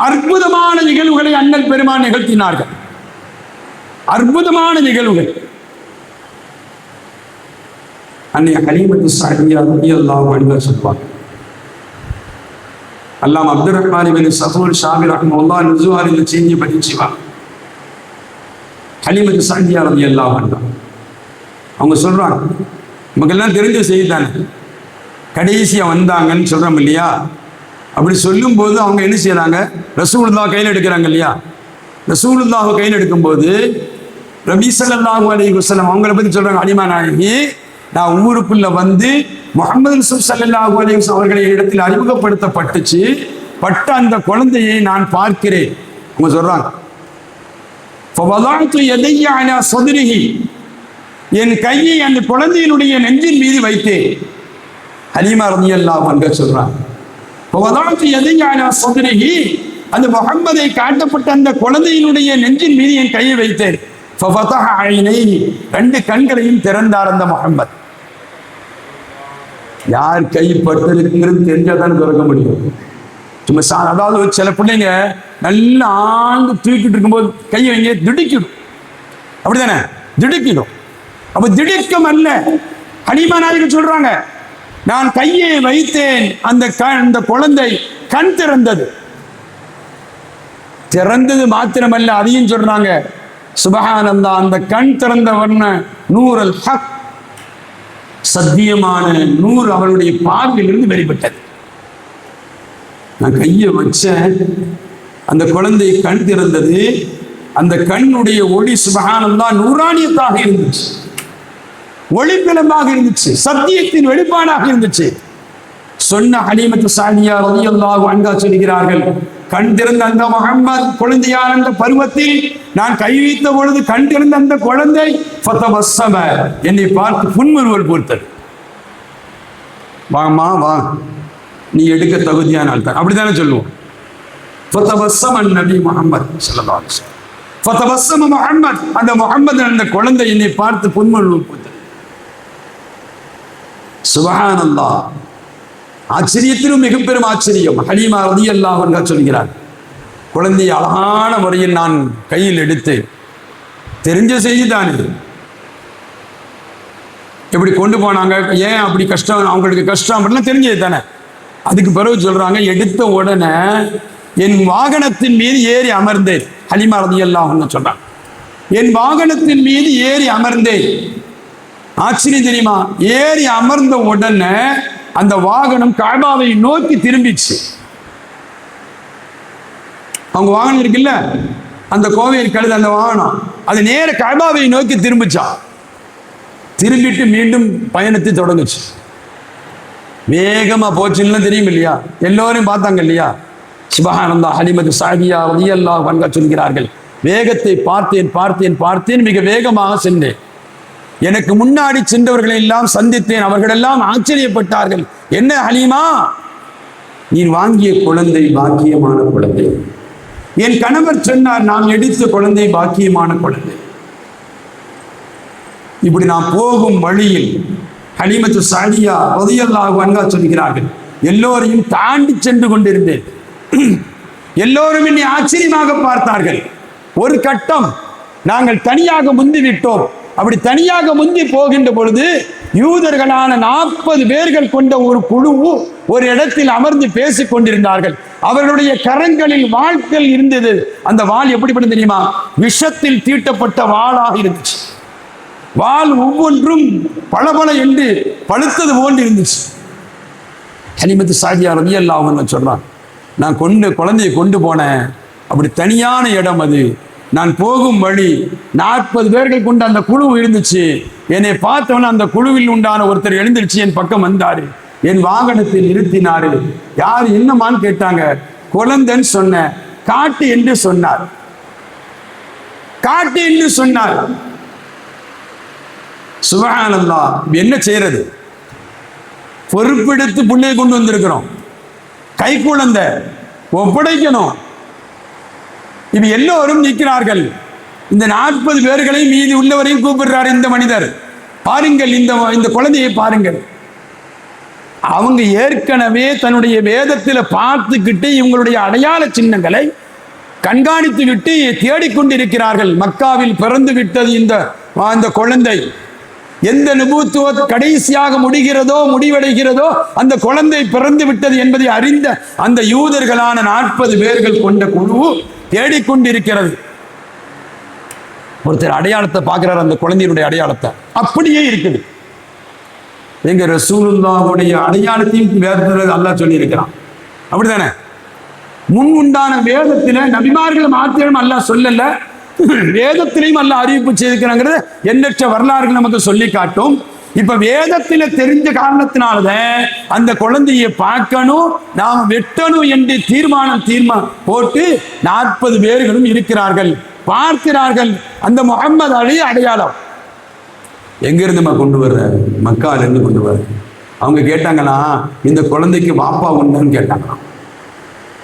அற்புதமான நிகழ்வுகளை அண்ணல் பெருமான் நிகழ்த்தினார்கள். அற்புதமான நிகழ்வுகள். அன்னை ஹலீமத்து ஸஅதிய்யா ரலியல்லாஹு அன்ஹா சொல்வாங்க. அல்லாம அப்துல் ரஹ்மான் இப்னு சஃபூர் ஷாமி ரஹ்மத்துல்லாஹி நுஸுவாரில் செய்தியை படிச்சுவாங்க. ஹலீமத்து ஸஅதிய்யா ரலியல்லாஹு அன்ஹா அவங்க சொல்றாங்க, நமக்கெல்லாம் தெரிஞ்ச செய்தி தானே, கடைசியா வந்தாங்கன்னு சொல்றோம் இல்லையா? அப்படி சொல்லும் போது அவங்க என்ன செய்யறாங்க? ரசூலுல்லாஹ் கையில் எடுக்கிறாங்க இல்லையா? ரசூலுல்லாஹ் கையில் எடுக்கும்போது நபி ஸல்லல்லாஹு அலைஹி வஸல்லம் அவங்களை பத்தி சொல்றாங்க, அலிமா நாயகி, நான் ஊருக்குள்ள வந்து முஹம்மது ரசூல் ஸல்லல்லாஹு அலைஹி வஸல்லம் அவர்களை இடத்தில் அறிமுகப்படுத்தப்பட்டுச்சு, பட்ட அந்த குழந்தையை நான் பார்க்கிறேன். அவங்க சொல்றாங்க, ஃபவதஅது யதைய அலா ஸத்ரிஹி, என் கையை அந்த குழந்தையினுடைய நெஞ்சின் மீது வைத்தேன். ஹலீமா ரலியல்லாஹு அன்ஹா சொல்றாங்க, ஃபவதஅது யதைய அலா ஸத்ரிஹி, அந்த முஹம்மதை காட்டப்பட்ட அந்த குழந்தையினுடைய நெஞ்சின் மீது என் கையை வைத்தேன். ஃபஃபதஹ ஐனைஹி, ரெண்டு கண்களையும் திறந்தார் அந்த முஹம்மத். யார் கை பட்டிருக்கிறது தெரிஞ்சாதான் திறக்க முடியும். சும்மா அதாவது சில பிள்ளைங்க நல்லா ஆழ்ந்து தூக்கிட்டு இருக்கும்போது கையை வைங்க திடுக்கிடும், அப்படித்தானே? திடுக்கிடும். அப்ப திடுக்கம் அல்ல. ஹலீமா நாயகி சொல்றாங்க, நான் கையை வைத்தேன், அந்த குழந்தை கண் திறந்தது. திறந்தது மாத்திரமல்ல, அதையும் சொல்றாங்க, சுபஹானல்லாஹ், அந்த கண் திறந்த வண்ண நூறல் ஹக், சத்தியமான நூறு அவளுடைய பார்வையிலிருந்து வெளிப்பட்டது. நான் கையை வச்சேன், அந்த குழந்தை கண் திறந்தது. அந்த கண்ணுடைய ஒளி சுபஹானல்லாஹ் நூறானியத்தாக இருந்துச்சு, ஒளிப்பிளம்பாக இருந்துச்சு, சத்தியத்தின் வெளிப்பாடாக இருந்துச்சு. சொன்ன ஹலீமத்து சாதியா ரலியல்லாஹு அன்ஹா சொல்கிறார்கள், கண் திறந்த அந்த முஹம்மத் குழந்தையான அந்த பருவத்தில் நான் கை வைத்த பொழுது கண் திறந்த அந்த குழந்தை ஃபதபஸ்ஸம, என்னை பார்த்து புன்முறுவல் பூத்தது. வாமா வா, நீ எடுக்க தகுதியான ஆள் தான், அப்படித்தானே சொல்லுவோம். ஃபதபஸ்ஸம நபி முஹம்மத் ஸல்லல்லாஹு அலைஹி வஸல்லம், ஃபதபஸ்ஸம முஹம்மத், அந்த முஹம்மத் அந்த குழந்தை என்னை பார்த்து புன்முறுவல் பூத்தது. சுப்ஹானல்லாஹ், ஆச்சரியத்திலும் மிக பெரும் ஆச்சரியம். ஹலீமா ரலியல்லாஹு அன்ஹா சொல்கிறார், குழந்தையை அழகான முறையில் நான் கையில் எடுத்து, தெரிஞ்ச செய்தி தானே, எப்படி கொண்டு போனாங்க, ஏன் அப்படி கஷ்டம், அவங்களுக்கு கஷ்டம் அப்படிலாம் தெரிஞ்சது தானே. அதுக்கு பிறகு சொல்றாங்க, எடுத்த உடனே என் வாகனத்தின் மீது ஏறி அமர்ந்தேன். ஹலீமா ரலியல்லாஹு அன்ஹா சொல்றாங்க, என் வாகனத்தின் மீது ஏறி அமர்ந்தேன். ஆச்சரியம் தெரியுமா? ஏறி அமர்ந்த உடனே அந்த வாகனம் கஅபாவை நோக்கி திரும்பிச்சு. அவங்க வாகனம் இருக்குல்ல, அந்த கோவையில் கழுது அந்த வாகனம், அது நேர கஅபாவை நோக்கி திரும்பிச்சா. திரும்பிட்டு மீண்டும் பயணத்தை தொடங்குச்சு. வேகமா போச்சுன்னு தெரியும் இல்லையா, எல்லோரும் பார்த்தாங்க இல்லையா. சுப்ஹானல்லாஹ், ஹலீமத்து சாதியா ரலியல்லாஹு அன்ஹா சொல்கிறார்கள், வேகத்தை பார்த்தேன் பார்த்தேன் பார்த்தேன், மிக வேகமாக சென்றேன். எனக்கு முன்னாடி சென்றவர்களை எல்லாம் சந்தித்தேன், அவர்கள் எல்லாம் ஆச்சரியப்பட்டார்கள். என்ன ஹலீமா, நீ வாங்கிய குழந்தை பாக்கியமான குழந்தை. என் கணவர் சொன்னார், நாம் எடுத்த குழந்தை பாக்கியமான குழந்தை. இப்படி நான் போகும் வழியில் ஹலீமத்து சாதியா ரலியல்லாஹு அன்ஹா சொல்கிறார்கள், எல்லோரையும் தாண்டி சென்று கொண்டிருந்தேன். எல்லோரும் என்னை ஆச்சரியமாக பார்த்தார்கள். ஒரு கட்டம் நாங்கள் தனியாக முந்தி விட்டோம். அப்படி தனியாக முந்தி போகின்ற பொழுது யூதர்களான 40 பேர்கள் கொண்ட ஒரு குழு ஒரு இடத்தில் அமர்ந்து பேசிக் கொண்டிருந்தார்கள். அவர்களுடைய கரங்களில் வாள்கள் இருந்தது. அந்த வாள் எப்படிப்பட்ட தெரியுமா? விஷத்தில் தீட்டப்பட்ட வாளாக இருந்துச்சு. வாள் ஒவ்வொன்றும் பளபள என்று பழுத்தது போன்று இருந்துச்சு. ஹலீமத்து சாதியா ரலியல்லாஹு அன்ஹா சொல்றான், நான் குழந்தையை கொண்டு போனேன். அப்படி தனியான இடம் அது. நான் போகும் வழி 40 பேர்கள் கொண்ட அந்த குழு இருந்துச்சு. என்னை பார்த்தவன அந்த குழுவில் உண்டான ஒருத்தர் எழுந்திருச்சு என் பக்கம் வந்தாரு. என் வாகனத்தை நிறுத்தினாரு. யார் என்னமான்னு கேட்டாங்க. குழந்தைன்னு சொன்ன. காட்டு என்று சொன்னார். காட்டு என்று சொன்னார். சுப்ஹானல்லாஹ், என்ன செய்யறது? பொறுப்பெடுத்து புள்ளையை கொண்டு வந்திருக்கிறோம். கை குழந்தை ஒப்படைக்கணும். இப்ப எல்லோரும் நிற்கிறார்கள். இந்த 40 பேர்களை மீதி உள்ளவரையும் கூப்பிடுறாரு இந்த மனிதர். பாருங்கள், இந்த குழந்தையை பாருங்கள். அவங்க ஏற்கனவே தன்னுடைய வேதத்தில் பார்த்துக்கிட்டு இவங்களுடைய அடையாள சின்னங்களை கண்காணித்து விட்டு தேடிக்கொண்டிருக்கிறார்கள். மக்காவில் பிறந்து விட்டது இந்த குழந்தை. எந்த நுபுவத் கடைசியாக முடிவடைகிறதோ அந்த குழந்தை பிறந்து விட்டது என்பதை அறிந்த அந்த யூதர்களான 40 பேர்கள் கொண்ட குழு தேடிக்கொண்டிருக்கிறது. ஒருத்தர் அடையாளத்தை பார்க்கிறார், அந்த குழந்தையினுடைய அடையாளத்தை. அப்படியே இருக்குது. எங்க ரசூலுல்லாஹ்வுடைய அடையாளத்தையும் வேதத்தில் அல்லாஹ் சொல்லி இருக்கிறான். அப்படித்தானே? முன் உண்டான வேதத்தில நபிமார்கள் மாத்திரம் அல்லாஹ் சொல்லல, வேதத்திலையும் அல்லாஹ் அறிவிப்பு செய்திருக்கிறாங்கிறது எண்ணற்ற வரலாறுகள் நமக்கு சொல்லி காட்டும். இப்ப வேதத்தில தெரிஞ்ச காரணத்தினாலதான் அந்த குழந்தையை பார்க்கணும், நாம் வெட்டணும் என்று தீர்மானம் போட்டு 40 பேர்களும் இருக்கிறார்கள், பார்க்கிறார்கள். அந்த முஹம்மது அலி அடையாளம் எங்கிருந்து கொண்டு வர்ற? மக்கால இருந்து கொண்டு வர்ற. அவங்க கேட்டாங்களா, இந்த குழந்தைக்கு வாப்பா உண்டான்னு கேட்டாங்களாம்.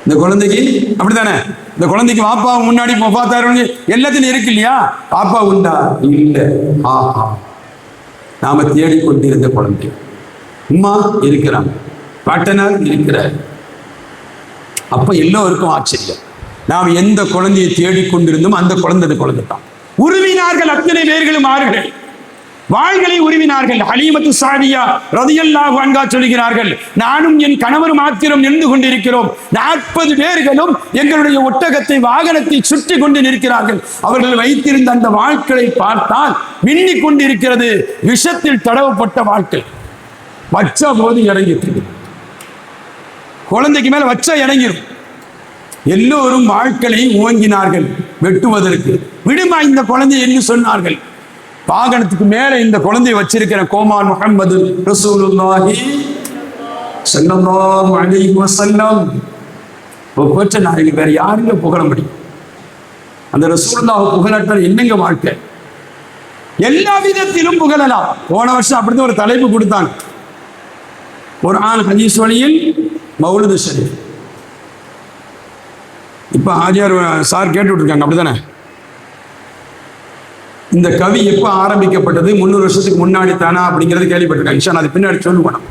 இந்த குழந்தைக்கு அப்படித்தானே, இந்த குழந்தைக்கு வாப்பா முன்னாடி பார்த்தாரு எல்லாத்தையும் இருக்கு இல்லையா, பாப்பா உண்டா? இல்லை. ஆஹா, நாம தேடிக்கொண்டிருந்த குழந்தை. அம்மா இருக்கிறாங்க, பாட்டனார் இருக்கிறார். அப்ப எல்லோருக்கும் ஆச்சரியம். நாம் எந்த குழந்தையை தேடிக்கொண்டிருந்தோம் அந்த குழந்தை தான். உருவினார்கள் அத்தனை பேர்களும் ஆறுகளை வாள்களை உருவினார்கள். ஹலீமத்து சாதியா ரலியல்லாஹு அன்ஹா சொல்கிறார்கள், நானும் என் கணவர் மாத்திரம் நின்று கொண்டிருக்கிறோம். 40 பேர்களும் எங்களுடைய ஒட்டகத்தை வாகனத்தை சுற்றி கொண்டு நிற்கிறார்கள். அவர்கள் வைத்திருந்த அந்த வாட்களை பார்த்தால் மின்னிக் கொண்டிருக்கிறது. விஷத்தில் தடவப்பட்ட வாட்கள். வச்ச போது இறங்கிட்டு குழந்தைக்கு மேல வச்சா இறங்கிடும். எல்லோரும் வாட்களை ஓங்கினார்கள் வெட்டுவதற்கு. விடுமா இந்த குழந்தை என்று சொன்னார்கள். வாகனத்துக்கு மேல இந்த குழந்தையை வச்சிருக்கிற கோமான் முஹம்மது ரசூலுல்லாஹி ஸல்லல்லாஹு அலைஹி வஸல்லம் ஒப்பற்ற நாயகி. வேற யாருங்க புகழ முடியும்? அந்த ரசூலுல்லாஹ் புகழற்ற என்னங்க வாழ்க்கை? எல்லா விதத்திலும் புகழலாம். போன வருஷம் அப்படிதான் ஒரு தலைப்பு கொடுத்தாங்க, குர்ஆன் ஹதீஸ் வழியில் மௌலிது ஷரீஃப். இப்ப ஆஜியார் சார் கேட்டுட்டு இருக்காங்க, அப்படித்தானே? இந்த கவி எப்ப ஆரம்பிக்கப்பட்டது? 300 வருஷத்துக்கு முன்னாடி தானா அப்படிங்கிறது கேள்விப்பட்டிருக்காங்க. இன்ஷா அது பின்னாடி சொல்லுவோம்.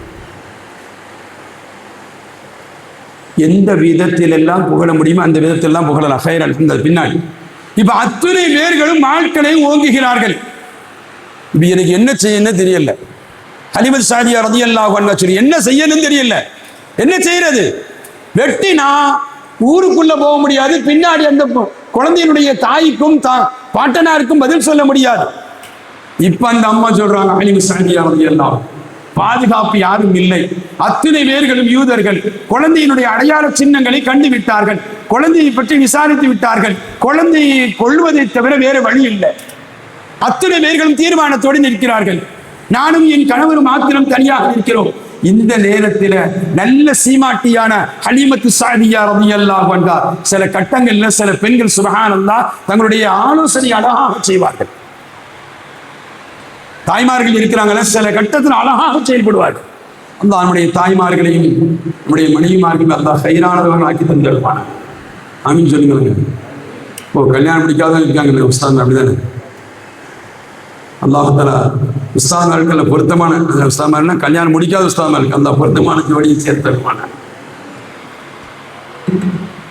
எந்த விதத்தில் எல்லாம் புகழ முடியுமோ அந்த விதத்தில் எல்லாம் புகழலாம். ஹைரல் இந்த பின்னாடி. இப்ப அத்தனை பேர்களும் ஆட்களை ஓங்குகிறார்கள். இப்ப எனக்கு என்ன செய்யணும் தெரியல. ஹலீமத்து சாதியா ரலியல்லாஹு அன்ஹா சொல்லி என்ன செய்யணும் தெரியல. என்ன செய்யறது? வெட்டினா ஊருக்குள்ள போக முடியாது. பின்னாடி அந்த குழந்தையினுடைய தாய்க்கும் பாட்டனாருக்கும் பதில் சொல்ல முடியாது. இப்ப அந்த அம்மா சொல்றாங்க, ஹலீமத்து சாதியா ரலியல்லாஹு, பாதுகாப்பு யாரும் இல்லை. அத்தனை பேர்களும் யூதர்கள். குழந்தையினுடைய அடையாள சின்னங்களை கண்டு விட்டார்கள். குழந்தையை பற்றி விசாரித்து விட்டார்கள். குழந்தையை கொள்வதை தவிர வேற வழி இல்லை. அத்தனை பேர்களும் தீர்மானத்தோடு நிற்கிறார்கள். நானும் என் கணவரும் மாத்திரம் தனியாக இருக்கிறோம். இந்த நேரத்தில் நல்ல சீமாட்டியான ஹலீமத்து சாதியா ரலியல்லாஹு அன்ஹா சில கட்டங்கள்ல சில பெண்கள் சுப்ஹானல்லாஹ் தங்களுடைய ஆலோசனை அழகாக செய்வார்கள். தாய்மார்கள் இருக்கிறாங்கள, சில கட்டத்தில் அழகாக செயல்படுவார்கள். அந்த நம்முடைய தாய்மார்களையும் நம்முடைய மனைவிமார்களையும் அல்லாஹ் ஹைரானவர்கள் ஆக்கி தந்திருப்பான. ஆமீன் சொல்லுங்க. கல்யாணம் பிடிக்காதான் இருக்காங்க உஸ்தாத், அப்படிதானே? அல்லாஹ் தஆலா உஸ்தாத்மார்கள பொருத்தமான உஸ்தாத்மார்கள்னா கல்யாணம் முடிக்காத உஸ்தாத்மார்களுக்கு அல்லாஹ் பொருத்தமான ஜோடியை சேர்த்திருப்பான.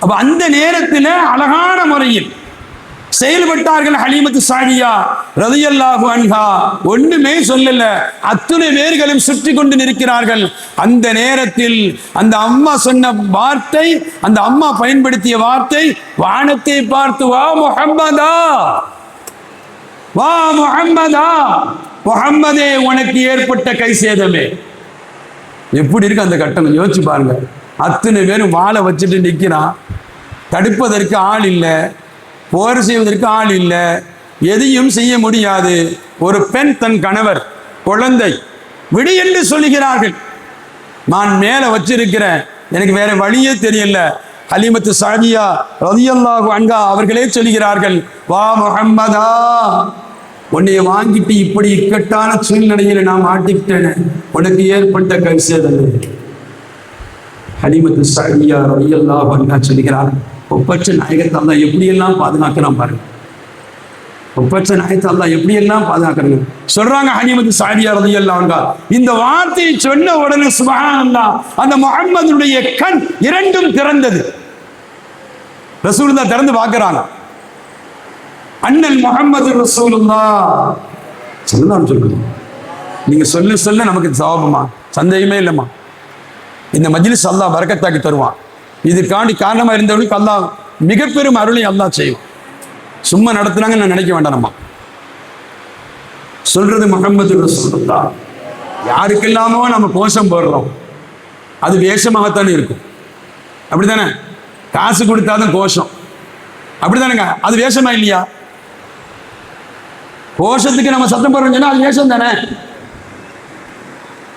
அப்ப அந்த நேரத்தில் அழகான முறையில் செயல்பட்டார்கள் ஹலீமத்து சாதியா ரலியல்லாஹு அன்ஹா. ஒண்ணுமே சொல்லல, அத்தனை பேர்களும் சுற்றி கொண்டு நிற்கிறார்கள். அந்த நேரத்தில் அந்த அம்மா சொன்ன வார்த்தை, அந்த அம்மா பயன்படுத்திய வார்த்தை, வானத்தை பார்த்து வா முஹம்மதா, வா முஹம்மதா, முஹம்மதே உனக்கு ஏற்பட்ட கை சேதமே. எப்படி இருக்கு அந்த கட்டம்? யோசிச்சு பாருங்க. அத்தனை பேரும் வாழை வச்சுட்டு நிற்கிறான். தடுப்பதற்கு ஆள் இல்லை, போர் செய்வதற்கு ஆள் இல்லை, எதையும் செய்ய முடியாது. ஒரு பெண் தன் கணவர் குழந்தை விடு என்று சொல்லுகிறார்கள். நான் மேலே வச்சிருக்கிறேன், எனக்கு வேற வழியே தெரியல. ஹலீமத்து சாதியா ரலியல்லாஹு அன்ஹா அவர்களே சொல்கிறார்கள், வா முஹம்மதா, உன்னை வாங்கிட்டு இப்படி இக்கட்டான சூழ்நிலையில் நான் மாட்டிக்கிட்டேன், உனக்கு ஏற்பட்ட கை சேதம். ஹலீமத்து சாதியா ரலியல்லாஹு அன்ஹா சொல்கிறார், ஒப்பற்ற நாயகத்தை அல்லாஹ் எப்படியெல்லாம் பாதுகாக்கிறான் பாருங்க. ஒப்பற்ற நாயகத்தை அல்லாஹ் எப்படியெல்லாம் பாதுகாக்கிறாங்க சொல்றாங்க ஹலீமத்து சாதியா ரலியல்லாஹு அன்ஹா. இந்த வார்த்தையை சொன்ன உடனே சுப்ஹானல்லாஹ் அந்த முஹம்மதுடைய கண் இரண்டும் திறந்தது. ரசூலுல்லாஹ் திறந்து பார்க்கறாங்க. அண்ணல் முஹம்மது ரசூலுல்லாஹ் ஸல்லல்லாஹு சொல்லுங்க. நீங்க சொல்ல சொல்ல நமக்கு சவாபமா, சந்தேகமே இல்லைம்மா. இந்த மஜ்லிஸ் அல்லாஹ் பரக்கத்தாக்கி தருவான். இதுக்காண்டி காரணமா இருந்தவர்களுக்கு அல்லாஹ் மிக பெரும் அருளை அல்லாஹ் செய்யும். சும்மா நடத்துனாங்க நான் நினைக்க வேண்டாம்மா. சொல்றது முஹம்மது ரசூலுல்லாஹ். யாருக்கெல்லாமோ நம்ம கோஷம் போடுறோம், அது வேஷமாகத்தானே இருக்கும். அப்படித்தானே? காசு கொடுத்தாதான் கோஷம், அப்படித்தானுங்க? அது வேஷமா இல்லையா? கோஷத்துக்கு நம்ம சத்தம் போடுறோம் சொன்னா அது வேஷம் தானே.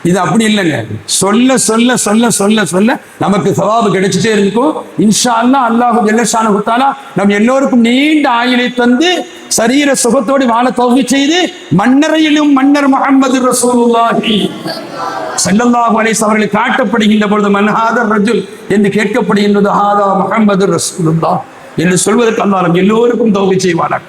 இது அப்படி இல்லைங்க. சொல்ல சொல்ல சொல்ல சொல்ல சொல்ல நமக்கு சவாபு கிடைச்சிட்டே இருக்கும். இன்ஷா அல்லாஹ் அல்லாஹு ஜல்ல ஷானஹு தஆலா நம் எல்லோருக்கும் நீண்ட ஆயுளை தந்து சரீர சுகத்தோடு வாழ தௌஃபீக் செய்து மன்னரையிலும் மன்னர் முஹம்மது ரசூலுல்லாஹி ஸல்லல்லாஹு அலைஹி வஸல்லம் அவர்களை காட்டப்படுகின்ற பொழுது மன்ஹாதர் ரஜுல் என்று கேட்கப்படுகின்றது, ஹாதா முஹம்மது ரசூலுல்லாஹ் என்று சொல்வதற்கு அல்லாஹ் நம் எல்லோருக்கும் தௌஃபீக் செய்வானாக.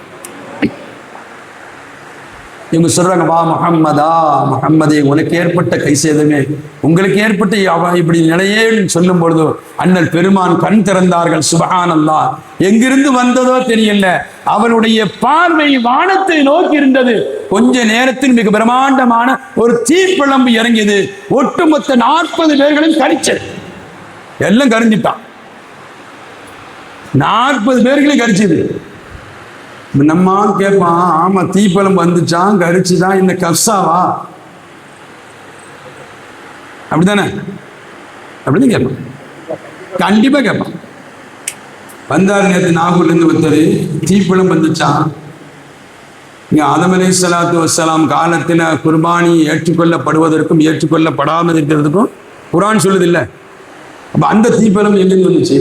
இவங்க சொல்றாங்க, வா முஹம்மதா, முஹம்மதே, உனக்கு ஏற்பட்ட கை சேதமே, உங்களுக்கு ஏற்பட்ட இப்படி நிலையேன்னு சொல்லும் பொழுது அண்ணல் பெருமான் கண் திறந்தார்கள். சுப்ஹானல்லாஹ். எங்கிருந்து வந்ததோ தெரியல, அவருடைய பார்வை வானத்தை நோக்கி இருந்தது. கொஞ்ச நேரத்தில் மிக பிரம்மாண்டமான ஒரு தீப்பிழம்பு இறங்கியது. ஒட்டுமொத்த 40 பேர்களும் கரிச்சது. எல்லாம் கரிஞ்சிட்டான். 40 பேர்களையும் கரிச்சது. நம்ம கேட்பான், ஆமா தீப்பழம் வந்துச்சான், கரிச்சுதான், இந்த கப்சாவா, அப்படித்தானே? அப்படின்னு கேட்பான். கண்டிப்பா கேட்பான். வந்தார் நேற்று நாகூர்ல இருந்து வந்தது, தீப்பழம் வந்துச்சான். இங்க ஆதம் அலைஹிஸ்ஸலாத்து வஸ்ஸலாம் காலத்துல குர்பானி ஏற்றுக்கொள்ளப்படுவதற்கும் ஏற்றுக்கொள்ளப்படாமல் இருக்கிறதுக்கும் குர்ஆன் சொல்லுது இல்ல. அப்ப அந்த தீப்பழம் எங்கிருந்து வந்துச்சு?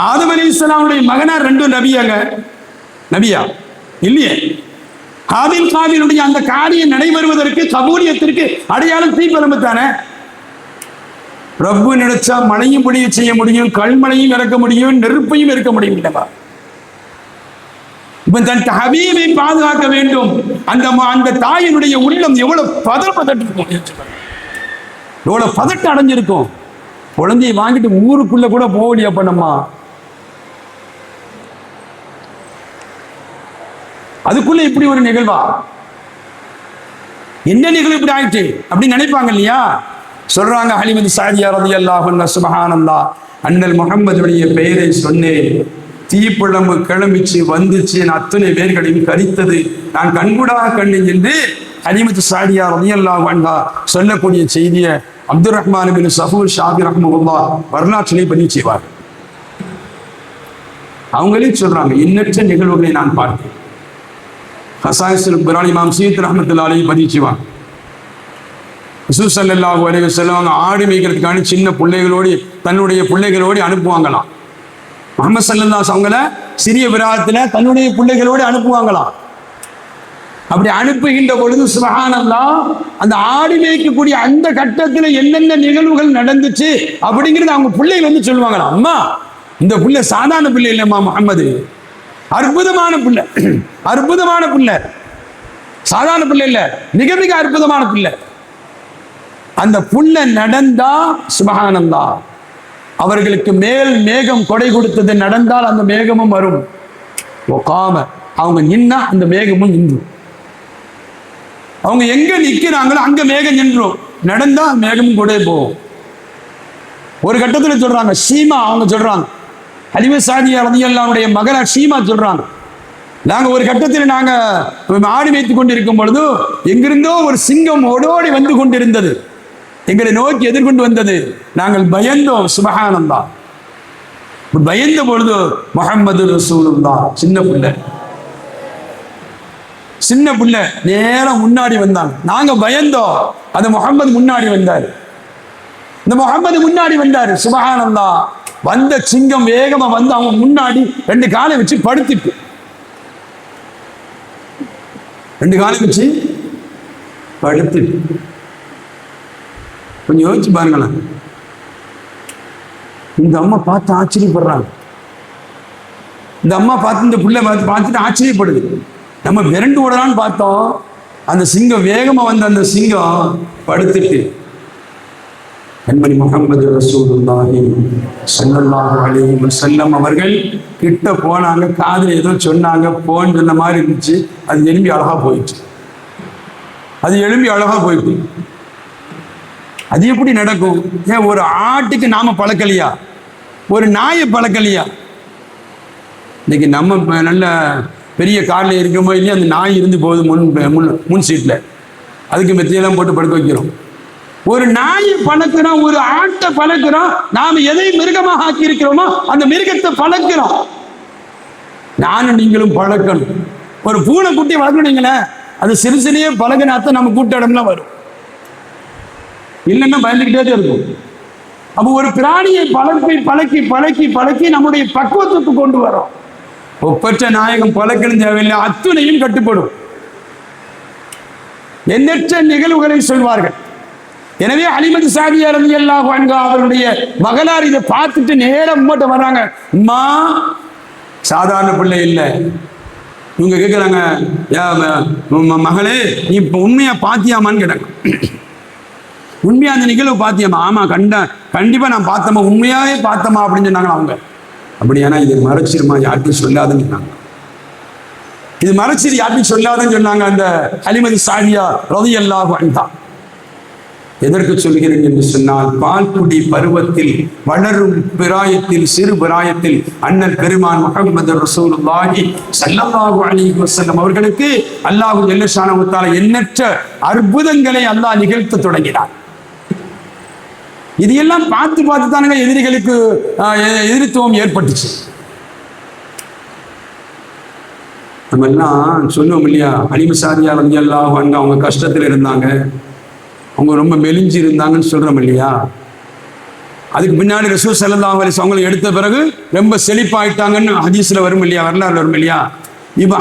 ஆதம் அலைஹிஸ்ஸலாமுடைய மகனார் 2 நபியாங்க. நபியா இல்லையே. ஹாபில் காபிலுடைய அந்த காரியம் நடைபெறுவதற்கு, கபூலியத்திற்கு அடையாளம் தீப்பழம்பு தானே. ரப்பு நினைச்சா மழையும் பொழிய செய்ய முடியும், கல்மழையும் இறக்க முடியும், நெருப்பையும் இருக்க முடியும் இல்லவா? இப்ப தன் ஹபீபை பாதுகாக்க வேண்டும். அந்த தாயினுடைய உள்ளம் எவ்வளவு பதட்டப்பட்டிருக்கும், எவ்வளவு பதட்டம் அடைஞ்சிருக்கும். குழந்தையை வாங்கிட்டு ஊருக்குள்ள கூட போகலையா பண்ணம்மா? அதுக்குள்ள இப்படி ஒரு நிகழ்வா? என்ன நிகழ்வு இப்படி ஆயிடுச்சு அப்படின்னு நினைப்பாங்க இல்லையா? சொல்றாங்க ஹலிமது சாதியா ரலியல்லாஹு அன்ஹா, சுப்ஹானல்லாஹ், அண்ணல் முஹம்மதுடைய பெயரை சொன்னேன், தீப்பழம்பு கிளம்பிச்சு வந்துச்சு, அத்தனை பேர்களையும் கரித்தது, நான் கண்கூடாக கண்டேன் என்று ஹலிமது சாதியா ரலியல்லாஹு அன்ஹா சொல்லக்கூடிய செய்தியை அப்துர் ரஹ்மான் பின் சஃபூர் ஷாபி ரஹ்மத்துல்லாஹ் வரலாற்றிலே பதிவு செய்வார். அவங்களே சொல்றாங்க, எண்ணற்ற நிகழ்வுகளை நான் பார்த்தேன். ஹசாயிசுல் குர்ஆன் இமாம் சீத் ரஹ்மத்துல்லாஹி அலைஹி பதிவு செய்வாங்க. ரசூல் ஸல்லல்லாஹு அலைஹி வஸல்லம் ஆடு மேய்க்கிறதுக்கான சின்ன பிள்ளைகளோடு, தன்னுடைய பிள்ளைகளோடு அனுப்புவாங்களாம். முஹம்மது ஸல்லல்லாஹு அலைஹி அவங்கள சிறிய பிராயத்துல தன்னுடைய பிள்ளைகளோடு அனுப்புவாங்களாம். அப்படி அனுப்புகின்ற பொழுது சுப்ஹானல்லாஹ், அந்த ஆடு மேய்க்கக்கூடிய அந்த கட்டத்தில் என்னென்ன நிகழ்வுகள் நடந்துச்சு அப்படிங்கிறது அவங்க பிள்ளைகள் வந்து சொல்லுவாங்களாம். அம்மா, இந்த பிள்ளை சாதாரண பிள்ளை இல்லைம்மா, முஹம்மது அற்புதமான பிள்ளை, அற்புதமான பிள்ளை, சாதாரண பிள்ளை இல்ல, மிக மிக அற்புதமான பிள்ளை. அந்த புள்ள நடந்தா சுப்ஹானல்லாஹ், அவர்களுக்கு மேல் மேகம் கொடை கொடுத்தது நடந்தால் அந்த மேகமும் வரும். அவங்க நின்னா அந்த மேகமும் நின்றும். அவங்க எங்க நிக்கிறாங்களோ அங்க மேகம் நின்றும். நடந்தா மேகமும் கூட போகும். ஒரு கட்டத்தில் சொல்றாங்க, ஷீமா அவங்க சொல்றாங்க, ஹலிமா சாதியா ரலியல்லாஹுடைய மகளார் ஷீமா சொல்றாங்க, நாங்க ஒரு கட்டத்தில் நாங்க ஆடு மேய்த்து கொண்டிருக்கும் பொழுது எங்கிருந்தோ ஒரு சிங்கம் ஓடோடி வந்து கொண்டிருந்தது, எங்களை நோக்கி எதிர்கொண்டு வந்தது. நாங்கள் பயந்தோம். சுப்ஹானல்லாஹ். பயந்த பொழுது முஹம்மது ரசூலுல்லாஹ், சின்ன பிள்ளை, சின்ன பிள்ளை நேரம் முன்னாடி வந்தாங்க. நாங்க பயந்தோம். அந்த முஹம்மது முன்னாடி வந்தார். இந்த முஹம்மது முன்னாடி வந்தாரு. சுப்ஹானல்லாஹ். வந்த சிங்கம் வேகமா வந்து அவங்க முன்னாடி 2 காலை வச்சு படுத்துட்டு, 2 காலை வச்சு படுத்துட்டு, கொஞ்சம் யோசிச்சு பாருங்களேன். இந்த அம்மா பார்த்து ஆச்சரியப்படுறாங்க. இந்த அம்மா பார்த்து இந்த பிள்ளை பார்த்துட்டு ஆச்சரியப்படுது. நம்ம விரண்டு ஓடலான்னு பார்த்தோம், அந்த சிங்கம் வேகமா வந்து அந்த சிங்கம் படுத்துட்டு, கண்மணி முஹம்மது ரசூலுல்லாஹி ஸல்லல்லாஹு அலைஹி வஸல்லம் அவர்கள் கிட்ட போனாங்க. காதுல ஏதோ சொன்னாங்க, போன்னு சொன்ன மாதிரி இருந்துச்சு. அது எழும்பி அழகா போயிடுச்சு. அது எழும்பி அழகா போயிட்டு. அது எப்படி நடக்கும்? ஏன் ஒரு ஆட்டுக்கு நாம பழக்கலையா? ஒரு நாயை பழக்கலையா? இன்னைக்கு நம்ம நல்ல பெரிய கார்ல இருக்கமோ இல்லையா, அந்த நாய் இருந்து போகுது முன் சீட்ல, அதுக்கு மெத்தையெல்லாம் போட்டு படுக்க வைக்கிறோம். ஒரு நாயை பழக்கிறோம், ஒரு ஆட்டை பழக்கிறோம். நாம எதை மிருகமாக ஆக்கி இருக்கிறோமோ அந்த மிருகத்தை பழக்கிறோம். நானும் நீங்களும் பழக்கணும். ஒரு பூனை குட்டியை வளர்க்கணுங்களே, அது சிறு சிறிய பழகினாத்தான் நம்ம கூட்டடம்லாம் வரும், இல்லைன்னா பயந்துக்கிட்டே இருக்கும். அப்போ ஒரு பிராணியை பழக்கி நம்முடைய பக்குவத்துக்கு கொண்டு வரோம். ஒப்பற்ற நாயகம் பழக்கணும் தேவையில்லை, அத்துணையும் கட்டுப்படும். எண்ணற்ற நிகழ்வுகளை சொல்வார்கள். எனவே ஹலிமது சாதியா ரலியல்லாஹு அன்ஹா அவருடைய மகளார் இதை பார்த்துட்டு நேரம் உம்மட்ட வர்றாங்க. அம்மா, சாதாரண பிள்ளை இல்லை, இவங்க கேட்குறாங்க, மகளே நீ இப்போ உண்மையா பாத்தியாமான்னு கேட்டாங்க. உண்மையா அந்த நிகழ்வு பாத்தியாமா? ஆமா கண்டிப்பா நான் பார்த்தோமா, உண்மையாவே பார்த்தோமா அப்படின்னு சொன்னாங்க அவங்க. அப்படியானா இது மறைச்சிருமா, யார்ட்டும் சொல்லாதுன்னு சொன்னாங்க. இது மறைச்சிரு, யார்ட்டும் சொல்லாதுன்னு சொன்னாங்க அந்த ஹலிமது சாதியா ரலியல்லாஹு அன்ஹா. எதற்கு சொல்கிறேன் என்று சொன்னால், பால்குடி பருவத்தில் வளரும் பிராயத்தில், சிறு பிராயத்தில் அண்ணல் பெருமான் முஹம்மது ரசூலுல்லாஹி ஸல்லல்லாஹு அலைஹி வஸல்லம் அவர்களுக்கு அல்லாஹு ஜல்ல ஷானஹு தஆலா எண்ணற்ற அற்புதங்களை அல்லாஹ் நிகழ்த்த தொடங்கினார். இது எல்லாம் பார்த்து பார்த்து தானுங்க எதிரிகளுக்கு எதிரித்துவம் ஏற்பட்டுச்சு. நம்ம எல்லாம் சொல்லுவோம் இல்லையா, ஹலிம சாதியா ரலியல்லாஹு அன்ஹா அவங்க கஷ்டத்தில் இருந்தாங்க, அவங்க ரொம்ப மெலிஞ்சு இருந்தாங்கன்னு சொல்றோம் இல்லையா. அதுக்கு பின்னாடி ரசூல் ஸல்லல்லாஹு அலைஹி வஸல்லம் அவங்களை எடுத்த பிறகு ரொம்ப செழிப்பாயிட்டாங்கன்னு ஹதீஸ்ல வரும் இல்லையா, வரலாறுல வரும் இல்லையா. இப்ப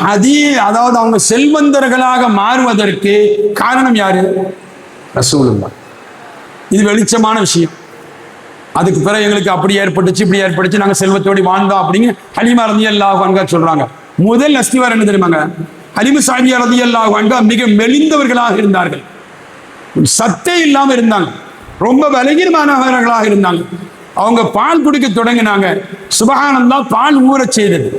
அதாவது அவங்க செல்வந்தர்களாக மாறுவதற்கு காரணம் யாரு? ரசூலுல்லாஹ். இது வெளிச்சமான விஷயம். அதுக்கு பிறகு எங்களுக்கு அப்படி ஏற்பட்டுச்சு, இப்படி ஏற்பட்டுச்சு, நாங்க செல்வத்தோடு வாழ்ந்தோம் அப்படிங்க ஹலிமா ரலியல்லாஹு அன்ஹா சொல்றாங்க. முதல் அஸ்திவாரம் என்ன தெரியுமாங்க? ஹலிம சாதியா ரலியல்லாஹு அன்ஹா மிக மெலிந்தவர்களாக இருந்தார்கள், சத்தே இல்லாம இருந்தாங்க, ரொம்ப பலகீனமானவர்களாக இருந்தாங்க. அவங்க பால் குடிக்க தொடங்கினாங்க. சுபஹானல்லாஹ், பால் ஊற செய்தது.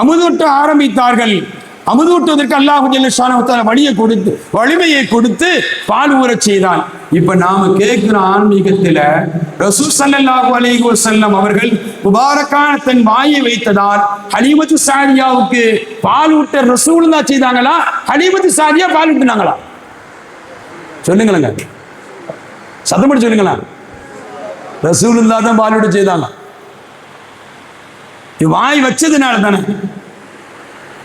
அமுதூட்ட ஆரம்பித்தார்கள். அமுதூட்டுவதற்கு அல்லாஹ் ஜல்ல ஷானஹு தஆலா வலிமையை கொடுத்து பால் ஊற செய்தான். இப்ப நாம கேட்கிற ஆன்மீகத்துல ரசூல் ஸல்லல்லாஹு அலைஹி வஸல்லம் அவர்கள் முபாரக்கான தன் வாயை வைத்ததால் ஹலீமத்து சாதியாவுக்கு பால் ஊட்ட ரசூலுல்லாஹ் செய்தாங்களா, ஹலீமத்து சாதியா பால் ஊட்டினாங்களா? சொல்லுங்களேங்க, சத்தப்படி சொல்லுங்களா. ரசூலுல்லாஹ் தான் பால் ஊட்ட செய்தாங்க. வாய் வச்சதுனால தானே.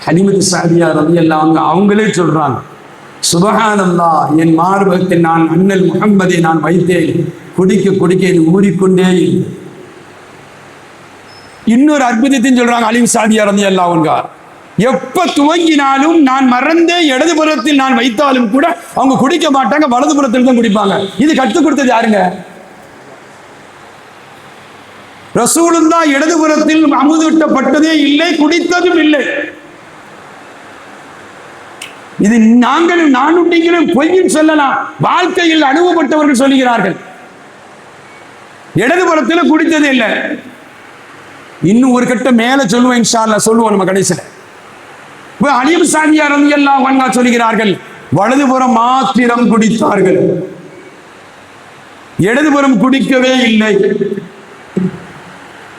ஹலிமத்து சாதியா ரலியல்லாஹு அன்ஹா அவங்களே சொல்றாங்க, சுபஹானல்லாஹ், என் மார்பகத்தில் நான் அண்ணல் முஹம்மதை நான் வைத்தேன், குடிக்க குடிக்க இது ஊறிக்கொண்டே. இன்னொரு அற்புதத்தையும் சொல்றாங்க ஹலிம சாதியா ரலியல்லாஹு அன்ஹா, எப்ப துவங்கினாலும் நான் மறந்தே இடதுபுறத்தில் நான் வைத்தாலும் கூட அவங்க குடிக்க மாட்டாங்க, வலதுபுறத்தில் தான் குடிப்பாங்க. இது கற்றுக் கொடுத்தது யாருங்க? ரசூலுல்லாஹ் இடதுபுறத்தில் அமுதூட்டப்பட்டதே இல்லை, குடித்ததும் இல்லை. இது நானும் நீங்களும் பொய்யும் சொல்லலாம், வாழ்க்கையில் அனுபவப்பட்டவர்கள் சொல்லுகிறார்கள். இடதுபுறத்தில் குடித்ததே இல்லை. இன்னும் ஒரு கட்ட மேல சொல்லுவோம், இன்ஷா அல்லாஹ் சொல்லுவோம் நம்ம கடைசியில. ஹலீம சாதியா ரலியல்லாஹு அன்ஹா சொல்லுகிறார்கள், வலதுபுறம் மாத்திரம் குடித்தார்கள், இடதுபுறம் குடிக்கவே இல்லை.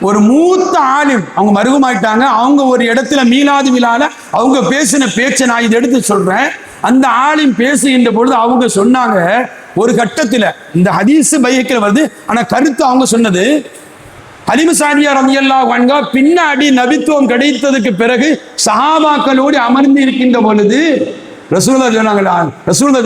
ஒரு மூத்த ஆலிம், அவங்க மருகமாயிட்டாங்க, அவங்க ஒரு இடத்துல மீலாது விழால அவங்க பேசின பேச்சை நான் இதை எடுத்து சொல்றேன். அந்த ஆலிம் பேசுகின்ற பொழுது அவங்க சொன்னாங்க, ஒரு கட்டத்துல இந்த ஹதீஸ் பைஹக்கில வருது, ஆனா கருத்து அவங்க சொன்னது, ஹலிம சாதியா ரலியல்லாஹு அன்ஹா பின்னாடி நபித்துவம் கிடைத்ததுக்கு பிறகு சஹாபாக்களோடு அமர்ந்து இருக்கின்ற பொழுது ரசூலுல்லாஹ்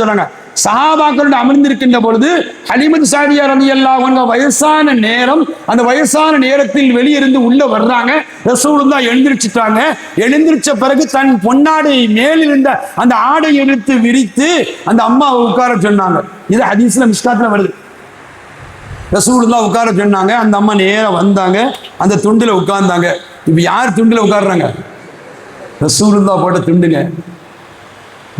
சொன்னாங்க, சஹாபாக்களோடு அமர்ந்திருக்கின்ற பொழுது ஹலிமத்து சாதியா ரலியல்லாஹு அன்ஹா வயசான நேரம், அந்த வயசான நேரத்தில் வெளியிருந்து உள்ள வர்றாங்க. ரசூலுல்லாஹ் எழுந்திருச்சுட்டாங்க. எழுந்திருச்ச பிறகு தன் பொன்னாடை மேலிருந்த அந்த ஆடை எடுத்து விரித்து அந்த அம்மாவை உட்கார சொன்னாங்க. இது ஹதீஸ்ல மிஷ்காத்ல வருது. ரசூலுல்லாஹ் உட்கார சொன்னாங்க, அந்த அம்மா நேரம் வந்தாங்க, அந்த துண்டுல உட்கார்ந்தாங்க. இப்ப யார் துண்டுல உட்கார்றாங்க? ரசூலுல்லாஹ் போட்ட துண்டுங்க,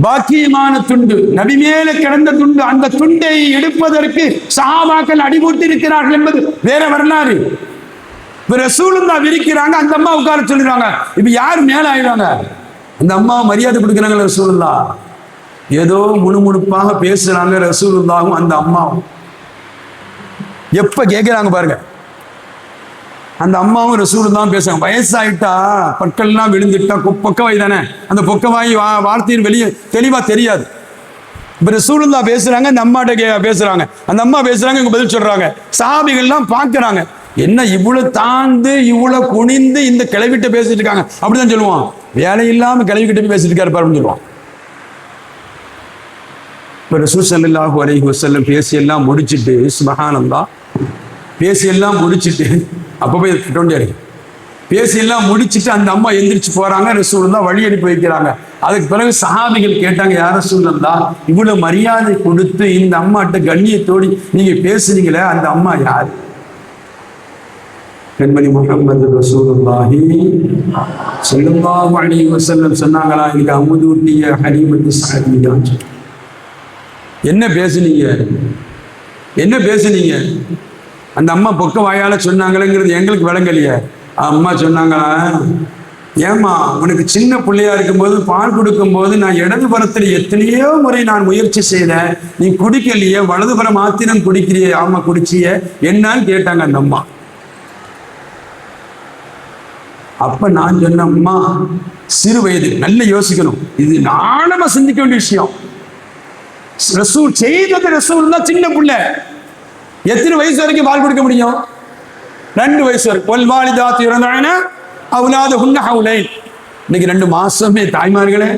பாக்கியமான துண்டு, நபி மேல கிடந்த துண்டு. அந்த துண்டை எடுப்பதற்கு சஹாபாக்கள் அடிபட்டு இருக்கிறார்கள் என்பது வேற வரலாறு. இப்ப ரசூலுல்லாஹ் விரிக்கிறாங்க, அந்த அம்மா உட்கார சொல்லிடுறாங்க. இப்ப யார் மேல ஆயிடுறாங்க? அந்த அம்மா மரியாதை கொடுக்குறாங்க. ரசூலுல்லாஹ் ஏதோ முணுமுணுப்பாக பேசுறாங்க. ரசூலுல்லாஹும் அந்த அம்மாவும் எப்ப கேட்கிறாங்க பாருங்க. அந்த அம்மாவும் ரசூலுல்லாஹ் பேசுறாங்க. வயசாயிட்டா பற்கள்லாம் விழுந்துட்டா பொக்கவாய் தானே, அந்த பொக்கவாய் வார்த்தையின் வெளியே தெளிவா தெரியாது. இப்ப ரசூலுல்லாஹ் பேசுறாங்க, அந்த அம்மாட்ட பேசுறாங்க. அந்த அம்மா பேசுறாங்க, இவங்க பதில் சொல்றாங்க. சஹாபிகள்லாம் பார்க்கறாங்க, என்ன இவ்வளவு தாழ்ந்து இவ்வளவு குனிந்து இந்த கிளவிட்ட பேசிட்டு இருக்காங்க, அப்படிதான் சொல்லுவான். வேலை இல்லாம கிளவிக்கிட்ட போய் பேசிட்டு இருக்காரு பாருன்னு சொல்லுவான். இப்ப ரசூல் ஸல்லல்லாஹு அலைஹி வஸல்லம் பேசியெல்லாம் முடிச்சுட்டு, சுப்ஹானல்லாஹ், பேசியெல்லாம் முடிச்சுட்டு அப்ப போய் டோண்டியாரு பேசியெல்லாம் முடிச்சுட்டு அந்த அம்மா எந்திரிச்சு போறாங்க. ரசூலுல்லாஹ் வழி அனுப்பி வைக்கிறாங்க. அதுக்கு பிறகு சஹாபிகள் கேட்டாங்க, யார் ரசூலுல்லாஹ், இவ்வளவு மரியாதை கொடுத்து இந்த அம்மாட்ட கண்ணியத்தோடு நீங்க பேசுறீங்களே, அந்த அம்மா யாரு? கண்மணி முஹம்மது ரசூலுல்லாஹி ஸல்லல்லாஹு அலைஹி வஸல்லம் சொன்னாங்களா, இன்னைக்கு அமுதூட்டிய ஹலீமத்து ஸஅதியா. என்ன பேசுனீங்க அந்த அம்மா பொக்க வாயால சொன்னாங்களேங்கிறது எங்களுக்கு விளங்கலையே. அம்மா சொன்னாங்களா, ஏம்மா உனக்கு சின்ன பிள்ளையா இருக்கும்போது பால் கொடுக்கும்போது நான் இடதுபுறத்தில் எத்தனையோ முறை நான் முயற்சி செய்தேன், நீ குடிக்கலையே, வலதுபுறம் மாத்திரம் குடிக்கிறியே. ஆமா குடிச்சிய என்னன்னு கேட்டாங்க அந்த அம்மா. அப்ப நான் சொன்ன, அம்மா சிறு வயது, நல்ல யோசிக்கணும், இது நானமா சிந்திக்க வேண்டிய விஷயம். ரசூல் செய்தது, ரசூல் தான் சின்ன பிள்ளை. எத்தனை வயசு வரைக்கும் பால் கொடுக்க முடியும்? 2 வயசு வரைக்கும். ஒல்வாலிதாத்து இறந்தாங்கன்னா அவனாத உன்ன ஹவுலைன். இன்னைக்கு 2 மாசமே தாய்மார்களே,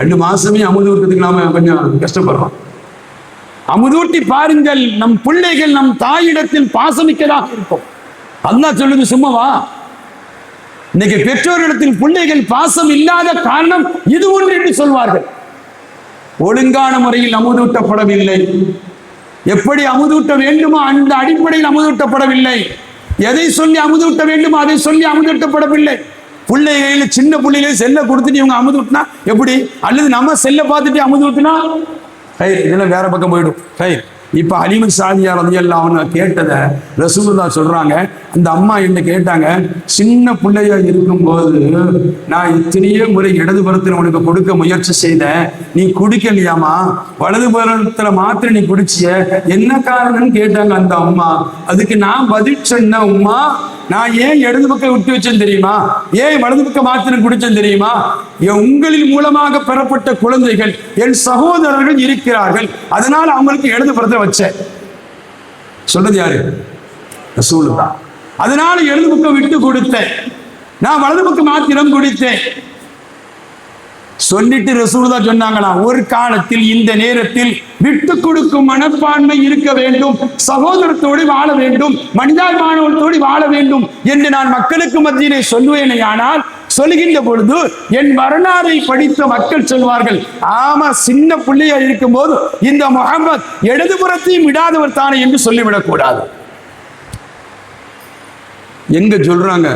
2 மாசமே அமுதூட்டத்துக்கு நாம கொஞ்சம் கஷ்டப்படுறோம். அமுதூட்டி பாருங்கள், நம் பிள்ளைகள் நம் தாயிடத்தில் பாசமிக்கதாக இருக்கும். அல்லாஹ் சொல்லுது சும்மாவா? இன்னைக்கு பெற்றோரிடத்தில் பிள்ளைகள் பாசம் இல்லாத காரணம் இது ஒன்று என்று சொல்வார்கள். ஒழுங்கான முறையில் அமுதூட்டப்படவில்லை. எப்படி அமுதூட்ட வேண்டுமோ அந்த அடிப்படையில் அமுதூட்டப்படவில்லை. எதை சொல்லி அமுதூட்ட வேண்டுமோ அதை சொல்லி அமுதூட்டப்படவில்லை. பிள்ளைகளில் சின்ன பிள்ளைகளை செல்ல கொடுத்துட்டு இவங்க அமுதூட்டினா எப்படி? அல்லது நம்ம செல்ல பார்த்துட்டு அமுதூட்டினா இதெல்லாம் வேற பக்கம் போயிடும். இப்ப ஹலீமத்து ஸஅதியா ரலியல்லாஹு அன்ஹா கேட்டதை ரசூலுல்லாஹ் சொல்றாங்க. அந்த அம்மா என்ன கேட்டாங்க, சின்ன பிள்ளையா இருக்கும்போது நான் இத்தனையே முறை இடதுபுறத்தில் உனக்கு கொடுக்க முயற்சி செய்தேன், நீ குடிக்கலையாமா, வலதுபுறத்துல மாத்திரம் நீ குடிச்சிய, என்ன காரணம்னு கேட்டாங்க அந்த அம்மா. அதுக்கு நான் பதில் சொன்ன, அம்மா நான் ஏன் இடது பக்கம் விட்டு வச்சேன்னு தெரியுமா? ஏன் வலது பக்கம் மாத்திரம் குடிச்சேன்னு தெரியுமா? உங்களின் மூலமாக பெறப்பட்ட குழந்தைகள் என் சகோதரர்கள் இருக்கிறார்கள், அதனால அவங்களுக்கு இடது புறத்தை வச்சேன். சொல்றது யாரு? ரசூலுல்லாஹ். அதனால இடது பக்கம் விட்டு கொடுத்தேன், நான் வலது பக்கம் மாத்திரம் குடித்தேன் சொல்லிட்டு ரசூலுல்லாஹ் சொன்னாங்களாம், ஒரு காலத்தில் இந்த நேரத்தில் விட்டு கொடுக்கும் மனப்பான்மை இருக்க வேண்டும், சகோதரத்தோடு வாழ வேண்டும், மனிதாபிமானத்தோடு வாழ வேண்டும் என்று நான் மக்களுக்கு மத்தியிலே சொல்லுவேனே. ஆனால் சொல்லுகின்ற பொழுது என் வரலாறை படித்த மக்கள் சொல்வார்கள், ஆமா சின்ன பிள்ளையா இருக்கும் போது இந்த முஹம்மத் இடதுபுறத்தையும் விடாதவர் தானே என்று சொல்லிவிடக் கூடாது. எங்க சொல்றாங்க?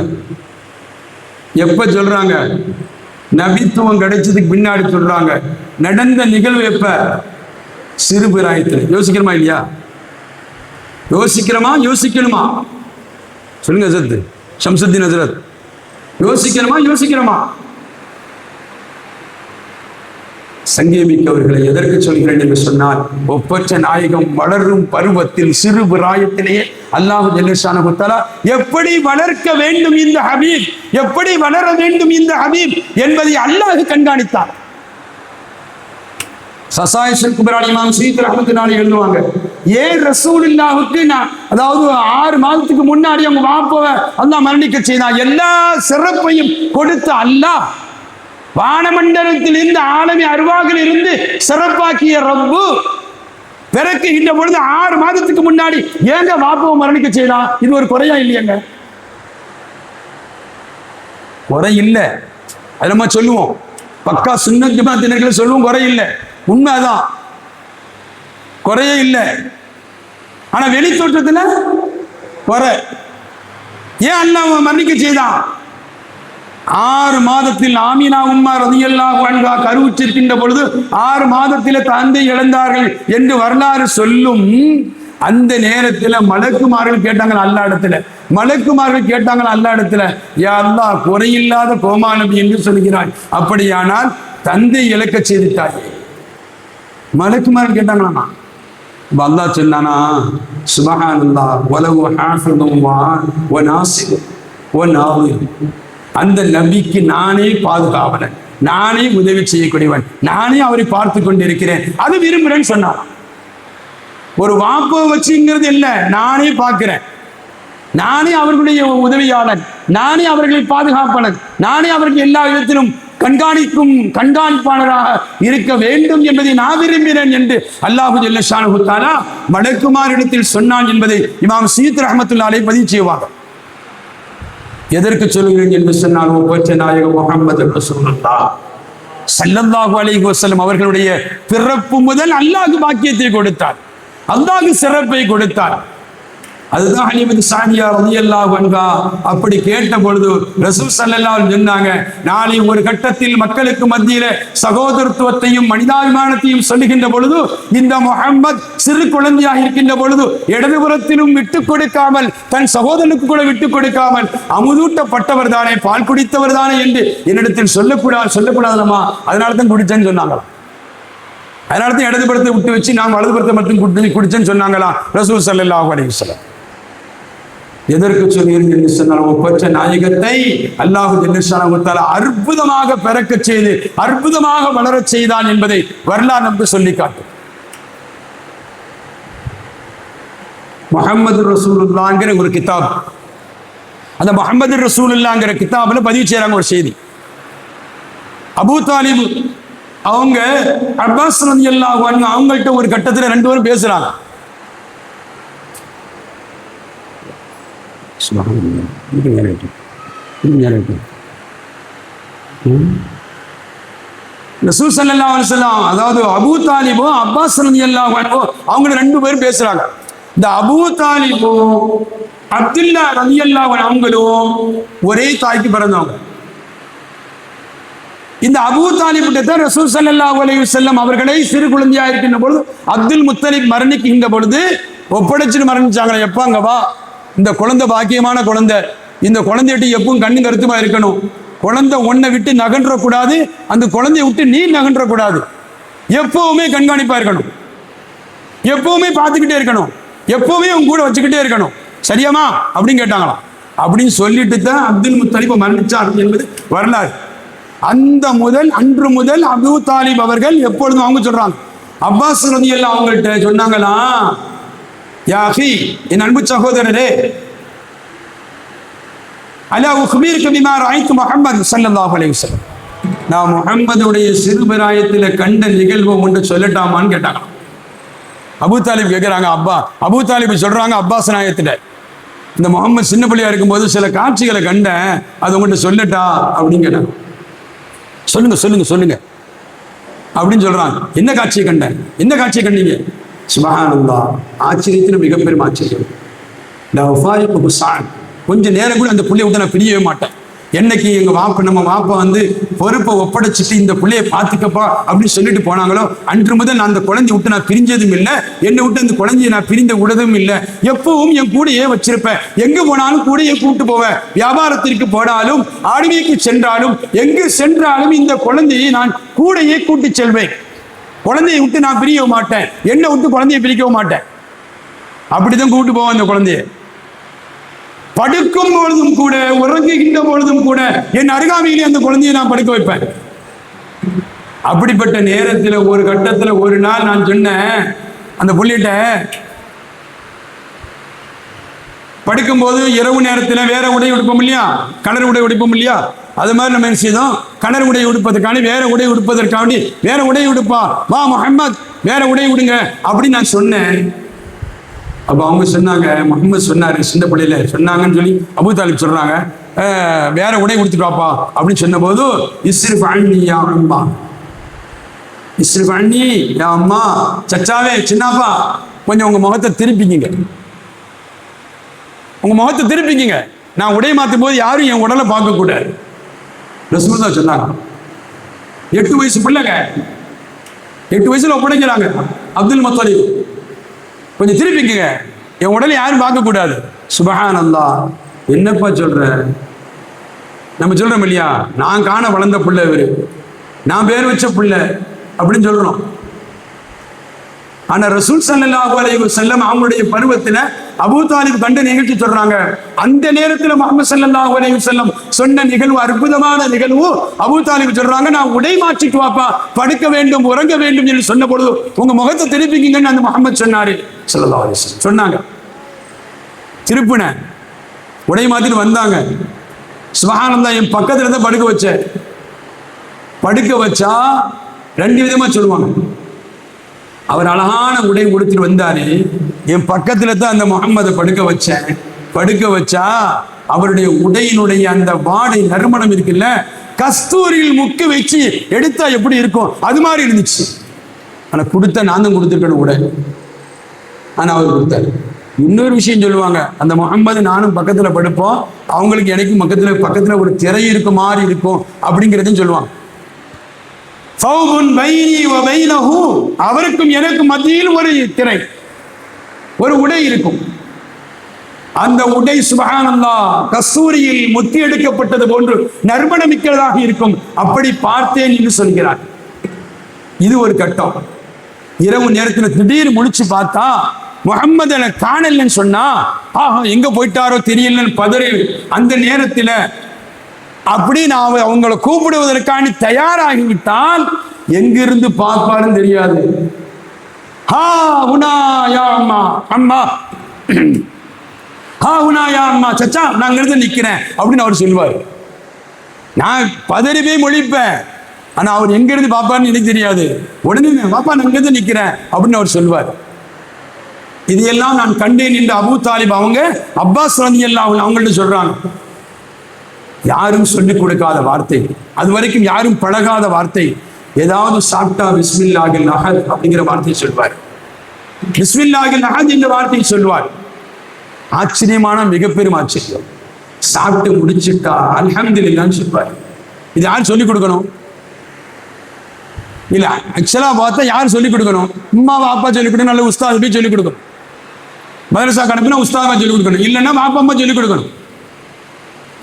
எப்ப சொல்றாங்க? நபித்துவம் கிடைச்சதுக்கு பின்னாடி சொல்றாங்க. நடந்த நிகழ்வு எப்ப? சிறு பிராயத்தில். யோசிக்கிறோமா இல்லையா? யோசிக்கணுமா? சொல்லுங்க சத்து ஷம்சுத்தீன் ஹஜ்ரத். யோசிக்கிறோமா? சங்கேமிக்கவர்களை எதற்கு சொல்கிறேன் என்று சொன்னால், ஒப்பற்ற நாயகம் வளரும் பருவத்தில் சிறு பிராயத்திலேயே அல்லாஹ் ஜல்லஷானஹு தஆலா எப்படி வளர்க்க வேண்டும் இந்த ஹபீப், எப்படி வளர வேண்டும் இந்த ஹபீப் என்பதை அல்லாஹ் கண்காணித்தார். சசாயிசுல் குப்ரா இமாம் ஸுயூத்தி ரஹ்மத்துல்லாஹி எழுதுவாங்க, ஏன் ரசூலுல்லாஹ்வுக்கு அதாவது 6 மாதத்துக்கு முன்னாடி அவங்க வாப்பவை அல்லாஹ் மரணிக்க செய்தான். எல்லா சிறப்பையும் கொடுத்த அல்லாஹ் வானமண்டலத்தில் இருந்து ஆலமி அருவாகில் இருந்து சிறப்பாக்கிய ரப்பு பிறக்குகின்ற பொழுது 6 மாதத்துக்கு முன்னாடி ஏங்க வாப்பவை மரணிக்க செய்தான்? இது ஒரு குறையா இல்லையாங்க? குறை இல்லை, அது நம்ம சொல்லுவோம். பக்கா சுன்னத் ஜமாத்தினர்கள் சொல்லுவோம், குறை இல்லை, உண்மைதான், குறையே இல்லை. ஆனா வெளி தோற்றத்துல குறை. ஏன் அல்லாஹ் மரணிக்க செய்தான்? 6 மாதத்தில் ஆமினா உம்மா ரலியல்லாஹு அன்ஹா கருவுற்றிருக்கின்ற பொழுது 6 மாதத்தில தந்தை இழந்தார்கள் என்று வரலாறு சொல்லும். அந்த நேரத்தில் மலக்குமார்கள் கேட்டாங்க அல்லாஹ் இடத்துல, யா அல்லாஹ் குறையில்லாத கோமானபி என்று சொல்கிறாய், அப்படியானால் தந்தை இழக்க செய்துட்டாய். மலக்குமார்கள் கேட்டாங்களாமா. அல்லாஹ் சொன்னானா, சுப்ஹானல்லாஹ் வலஹு ஹாஃபிதுன் வ நாஸிர் வ நாஸிர். அந்த நபிக்கு நானே பாதுகாவலன், நானே உதவி செய்யக்கூடியவன், நானே அவரை பார்த்து கொண்டிருக்கிறேன், அது விரும்புகிறேன்னு சொன்னான். ஒரு வாப்பை வச்சுங்கிறது இல்லை, நானே பார்க்கிறேன், நானே அவர்களுடைய உதவியாளன், நானே அவர்களை பாதுகாப்பாளன், நானே அவர்கள் எல்லா விதத்திலும் கண்காணிப்பாளராக இருக்க வேண்டும் என்பதை நான் விரும்பினேன் என்று அல்லாஹு ஜல்லஷானஹு தஆலா மலக்குமாரிடத்தில் சொன்னான் என்பதை இமாம் ஸுயூத்தி ரஹ்மத்துல்லாஹி அலைஹி பதிவு செய்வாங்க. எதற்கு சொல்கிறேன் என்று சொன்னால், ஒப்பற்ற நாயகம் முஹம்மது ரசூலுல்லாஹ் ஸல்லல்லாஹு அலைஹி வஸல்லம் அவர்களுடைய பிறப்பு முதல் அல்லாஹ் பாக்கியத்தை கொடுத்தார், அல்லாஹ் சிறப்பை கொடுத்தார். அதுதான் ஹலீமத்து சாதியா ரலியல்லாஹு அன்ஹா அப்படி கேட்ட பொழுது ரசூல் ஸல்லல்லாஹு அலைஹி சொன்னாங்க, நாளை ஒரு கட்டத்தில் மக்களுக்கு மத்தியில சகோதரத்துவத்தையும் மனிதாபிமானத்தையும் சொல்லுகின்ற பொழுது இந்த முஹம்மத் சிறு குழந்தையாக இருக்கின்ற பொழுது இடதுபுறத்திலும் விட்டுக் கொடுக்காமல் தன் சகோதரனுக்கு கூட விட்டுக் கொடுக்காமல் அமுதூட்டப்பட்டவர் தானே, பால் குடித்தவர் தானே என்று என்னிடத்தில் சொல்லக்கூடாதுமா, அதனால தான் குடிச்சேன்னு சொன்னாங்களாம். அதனால தான் இடதுபுறத்தை விட்டு வச்சு நான் வலதுபுறத்தை மட்டும் குடிச்சேன்னு சொன்னாங்களா ரசூல் ஸல்லல்லாஹு அலைஹி வஸல்லம். எதற்கு சொன்னீர்கள் என்று சொன்னால், ஒப்பற்ற நாயகத்தை அல்லாஹ் ஜல்ல ஷானஹு தஆலா அற்புதமாக பிறக்க செய்து அற்புதமாக வளரச் செய்தான் என்பதை வரலாறு நமக்கு சொல்லி காட்டும். முஹம்மது ரசூலுல்லாஹ்ங்கிற ஒரு கிதாப், அந்த முஹம்மது ரசூலுல்லாஹ்ங்கிற கிதாப்ல பதிவு செய்யறாங்க ஒரு செய்தி. அபூ தாலிப் அவங்க அப்பாஸ் ரலியல்லாஹு அன்ஹு அவங்கள்ட்ட ஒரு கட்டத்தில் ரெண்டு பேரும் பேசுறாங்க. ரசூல் ஸல்லல்லாஹு அலைஹி வஸல்லம், அதாவது அபூ தாலிபும் அப்பாஸ் ரலியல்லாஹு அன்ஹு அவங்க ரெண்டு பேரும் பேசுறாங்க. இந்த அபூ தாலிபும் அப்துல்லா ரலியல்லாஹு அன்ஹு அவங்களும் ஒரே தாய்க்கு பிறந்தவங்க. இந்த அபூ தாலிப் தான் ரசூல் ஸல்லல்லாஹு அலைஹி வஸல்லம் அவர்களை சிறு குழந்தையா இருக்கின்ற பொழுது அப்துல் முத்தலிப் மரணிக்கின்ற பொழுது ஒப்படைச்சிட்டு மரணிச்சாங்க. எப்பாங்க வா, இந்த குழந்தை பாக்கியமான குழந்தை, இந்த குழந்தைகிட்ட எப்பவும் கண்ணு கருத்துமா இருக்கணும், குழந்தை ஒன்னை விட்டு நகன்றக்கூடாது, அந்த குழந்தைய விட்டு நீ நகன்றக்கூடாது, எப்பவுமே கண்காணிப்பா இருக்கணும், எப்பவுமே பார்த்துக்கிட்டே இருக்கணும், எப்பவுமே உங்க கூட வச்சுக்கிட்டே இருக்கணும், சரியாமா அப்படின்னு கேட்டாங்களாம். அப்படின்னு சொல்லிட்டு தான் அப்துல் முத்தலிப் மரணிச்சார் என்பது வரலாறு. அன்று முதல் அபூ தாலிப் அவர்கள் எப்பொழுதும் அவங்க சொல்றாங்க, அப்பாஸ் ரலியல்லாஹு அவங்கள்ட்ட சொன்னாங்களா, யா அஹி, என் அன்பு சகோதரரே, அலா உக்பீருக பிமா ரஅய்து முஹம்மது ஸல்லல்லாஹு அலைஹி வஸல்லம், நான் முஹம்மதுடைய சிறுபிராயத்தில் கண்ட நிகழ்வு ஒன்று சொல்லட்டாமான்னு கேட்டாங்க. அபூ தாலிப் கேட்கிறாங்க, அபூ தாலிப் சொல்றாங்க அப்பாஸ் நாயத்துல, இந்த முஹம்மது சின்ன பிள்ளையா இருக்கும்போது சில காட்சிகளை கண்டேன், அது உங்கள்கிட்ட சொல்லட்டா அப்படின்னு கேட்டாங்க. சொல்லுங்க அப்படின்னு சொல்றாங்க. என்ன காட்சியை கண்டேன், என்ன காட்சியை கண்டீங்க? சுப்ஹானல்லாஹ், ஆச்சரியத்தில் மிகப்பெரும் ஆச்சரியம். கொஞ்ச நேரம் கூட அந்த புள்ளைய விட்டு நான் பிரியவே மாட்டேன். என்னைக்கு நம்ம வாப்பா வந்து பொறுப்பை ஒப்படைச்சிட்டு இந்த பிள்ளைய பார்த்துக்கப்பா அப்படின்னு சொல்லிட்டு போனாங்களோ அன்று முதல் நான் அந்த குழந்தைய விட்டு நான் பிரிஞ்சதும் இல்லை, என்னை விட்டு அந்த குழந்தைய நான் பிரிந்த விடதும் இல்லை. எப்பவும் என் கூடையே வச்சிருப்பேன், எங்க போனாலும் கூடையே கூப்பிட்டு போவேன், வியாபாரத்திற்கு போனாலும் ஆடுமைக்கு சென்றாலும் எங்கு சென்றாலும் இந்த குழந்தையை நான் கூடையே கூட்டி செல்வேன். குழந்தையை விட்டு நான் பிரியவும் மாட்டேன், என்னை விட்டு குழந்தைய பிரிக்கவும் மாட்டேன். அப்படிதான் கூப்பிட்டு போவேன் அந்த குழந்தைய. படுக்கும் பொழுதும் கூட, உறங்குகின்ற பொழுதும் கூட என் அருகாமையிலே அந்த குழந்தையை நான் படுக்க வைப்பேன். அப்படிப்பட்ட நேரத்தில் ஒரு கட்டத்தில் ஒரு நாள் நான் சொன்னேன் அந்த புள்ளிட்ட, படுக்கும்போது இரவு நேரத்தில் வேற உடை உடுப்போம் இல்லையா, கலர் உடை உடுப்போம் இல்லையா, அது மாதிரி நம்ம என்ன செய்தோம், கலர் உடை உடுப்பதற்கான வேற உடை உடுப்பதற்காண்டி வேற உடை உடுப்பா, வா முஹம்மத் வேற உடை உடுங்க அப்படின்னு நான் சொன்னேன். அப்போ அவங்க சொன்னாங்க, முஹம்மது சொன்னாரு, சின்ன பிள்ளையில சொன்னாங்கன்னு சொல்லி அபூ தாலிப் சொல்றாங்க, வேற உடை கொடுத்துட்டு வாப்பா அப்படின்னு சொன்ன போது, இஸ்ரிஃப் அன்னி யா அம்மா, இஸ்ரிஃப் அன்னி யா அம்மா, சச்சாவே சின்னப்பா கொஞ்சம் உங்க முகத்தை திருப்பிக்கிங்க, உங்க முகத்தை திருப்பிக்கிங்க, நான் உடை மாற்றும் போது யாரும் என் உடலை பார்க்க கூடாது. ரசூலுல்லாஹ் தான் சொன்னாங்க. 8 வயசு பிள்ளைங்க, 8 வயசுல ஒப்படைக்கிறாங்க அப்துல் முத்தலிப், கொஞ்சம் திருப்பிக்குங்க, என் உடலை யாரும் பார்க்க கூடாது. சுப்ஹானல்லாஹ், என்னப்பா சொல்ற, நம்ம சொல்றோம் இல்லையா, நான் காண வளர்ந்த பிள்ளை இவரு, நான் பேர் வச்ச பிள்ளை அப்படின்னு சொல்றோம். ஆனா ரசூல் ஸல்லல்லாஹு அலைஹி வஸல்லம் அவங்களுடைய பருவத்துல அபூ தாலிப் கண்ட நிகழ்ச்சி சொல்றாங்க. அந்த நேரத்தில் முஹம்மது ஸல்லல்லாஹு அலைஹி வஸல்லம் சொன்ன நிகழ்வு அற்புதமான நிகழ்வு. அபூ தாலிப் சொல்றாங்க, நான் உடை மாற்றிட்டு வாப்பா, படுக்க வேண்டும், உறங்க வேண்டும் என்று சொன்ன பொழுது உங்க முகத்தை திருப்பிக்கிங்கன்னு அந்த முஹம்மது சொன்னாரு ஸல்லல்லாஹு அலைஹி வஸல்லம் சொன்னாங்க. திருப்பின உடை மாத்திட்டு வந்தாங்க. சுப்ஹானல்லாஹ், என் பக்கத்துல தான் படுக்க வச்சேன். படுக்க வச்சா 2 விதமா சொல்லுவாங்க. அவர் அழகான உடை உடுத்திட்டு வந்தாரு, என் பக்கத்துல தான் அந்த முஹம்மதை படுக்க வச்சேன். படுக்க வச்சா அவருடைய உடையினுடைய அந்த வாடை நறுமணம் இருக்குல்ல, கஸ்தூரியில் முக்க வச்சு எடுத்தா எப்படி இருக்கும் அது மாதிரி இருந்துச்சு. ஆனா கொடுத்த நான் தான் கொடுத்துருக்கணும் உடை, ஆனா அவர் கொடுத்தாரு. இன்னொரு விஷயம் சொல்லுவாங்க, அந்த முகம்மது நானும் பக்கத்துல படுப்போம், அவங்களுக்கு எனக்கும் பக்கத்துல ஒரு திரை இருக்கு மாதிரி இருக்கும் அப்படிங்கிறதையும் சொல்லுவாங்க. அவருக்கும் எனக்கும் மத்தியில் ஒரு திரை, ஒரு உடை இருக்கும். அந்த உடை சுப்ஹானல்லாஹ் கஸ்தூரியில் முத்தி எடுக்கப்பட்டது போன்று நறுமணமிக்கதாக இருக்கும். அப்படி பார்த்தேன் என்று சொல்கிறார். இது ஒரு கட்டம். இரவு நேரத்தில் திடீர் முடிச்சு பார்த்தா முகம்மது எனக்கு காணலன்னு சொன்னா, ஆஹா எங்க போயிட்டாரோ தெரியலன்னு பதறி அந்த நேரத்தில் அப்படி நான் அவங்களை கூப்பிடுவதற்கான தயாராகிவிட்டால் எங்கிருந்து பார்ப்பாருன்னு தெரியாது. சச்சா நான் இருந்து நிக்கிறேன் அப்படின்னு அவர் சொல்லுவார். நான் பதறி போய் மொழிப்பேன், ஆனா அவர் எங்க இருந்து பார்ப்பாருன்னு எனக்கு தெரியாது. உடனே பாப்பா நான் இங்கிருந்து நிக்கிறேன் அப்படின்னு அவர் சொல்லுவார். இதையெல்லாம் நான் கண்டேன் என்று அபூ தாலிப் அவங்க அப்பாஸ் ரலியல்லாஹு அன்ஹு அவங்கள்ட்ட சொல்றாங்க. யாரும் சொல்லிக் கொடுக்காத வார்த்தை, அது வரைக்கும் யாரும் பழகாத வார்த்தை. ஏதாவது சாப்பிட்டா பிஸ்மில்லாஹில் அஹத் அப்படிங்கிற வார்த்தையை சொல்வார். பிஸ்மில்லாஹில் அஹத் என்ற வார்த்தையை சொல்வார். ஆச்சரியமான மிகப்பெரும் ஆச்சரியம். சாப்பிட்டு முடிச்சுட்டா அல்ஹம்துலில்லாஹ்னு சொல்வார். இது யார் சொல்லிக் கொடுக்கணும்? இல்ல, ஆக்சுவலா பார்த்தா யார் சொல்லிக் கொடுக்கணும்? அம்மா அப்பா சொல்லிக் கொடுக்கணும், நல்ல உஸ்தாது போய் சொல்லிக் கொடுக்கணும். மதரசா கணக்குனா உஸ்தாதா சொல்லிக் கொடுக்கணும், இல்லைன்னா பாப்பா அம்மா சொல்லிக் கொடுக்கணும்.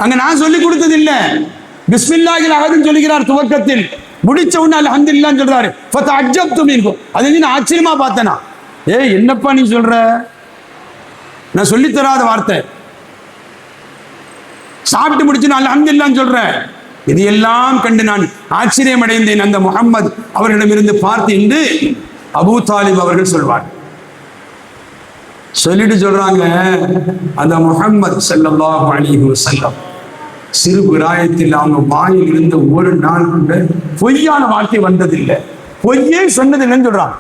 அங்க நான் சொல்லிக் கொடுத்தது இல்ல. பிஸ்மில்லாஹில் அஹத்னு சொல்லுகிறார் துவக்கத்தில், முடிச்ச உடனே அல்ஹம்துலில்லாஹ் சொல்றாரு. ஃபதஅஜப்து மின்ஹு, அது நான் ஆச்சரியமா பார்த்தேனா. என்னப்பா நீ சொல்ற? நான் சொல்லித்தராத வார்த்தை. சாப்பிட்டு முடிச்சு நான் அல்ஹம்துலில்லாஹ் சொல்றேன். இதையெல்லாம் கண்டு நான் ஆச்சரியம் அடைந்தேன் அந்த முகம்மது அவர்களிடமிருந்து பார்த்து என்று அபூ தாலிப் அவர்கள் சொல்வார். சொல்லிட்டு சொல்றாங்க, அந்த முஹம்மது ஸல்லல்லாஹு அலைஹி வஸல்லம் சிறு பிராயத்தில் அவங்க வாயில் இருந்த ஒரு நாள் கூட பொய்யான வார்த்தை வந்ததில்லை, பொய்யே சொன்னதில்லைன்னு சொல்றாங்க.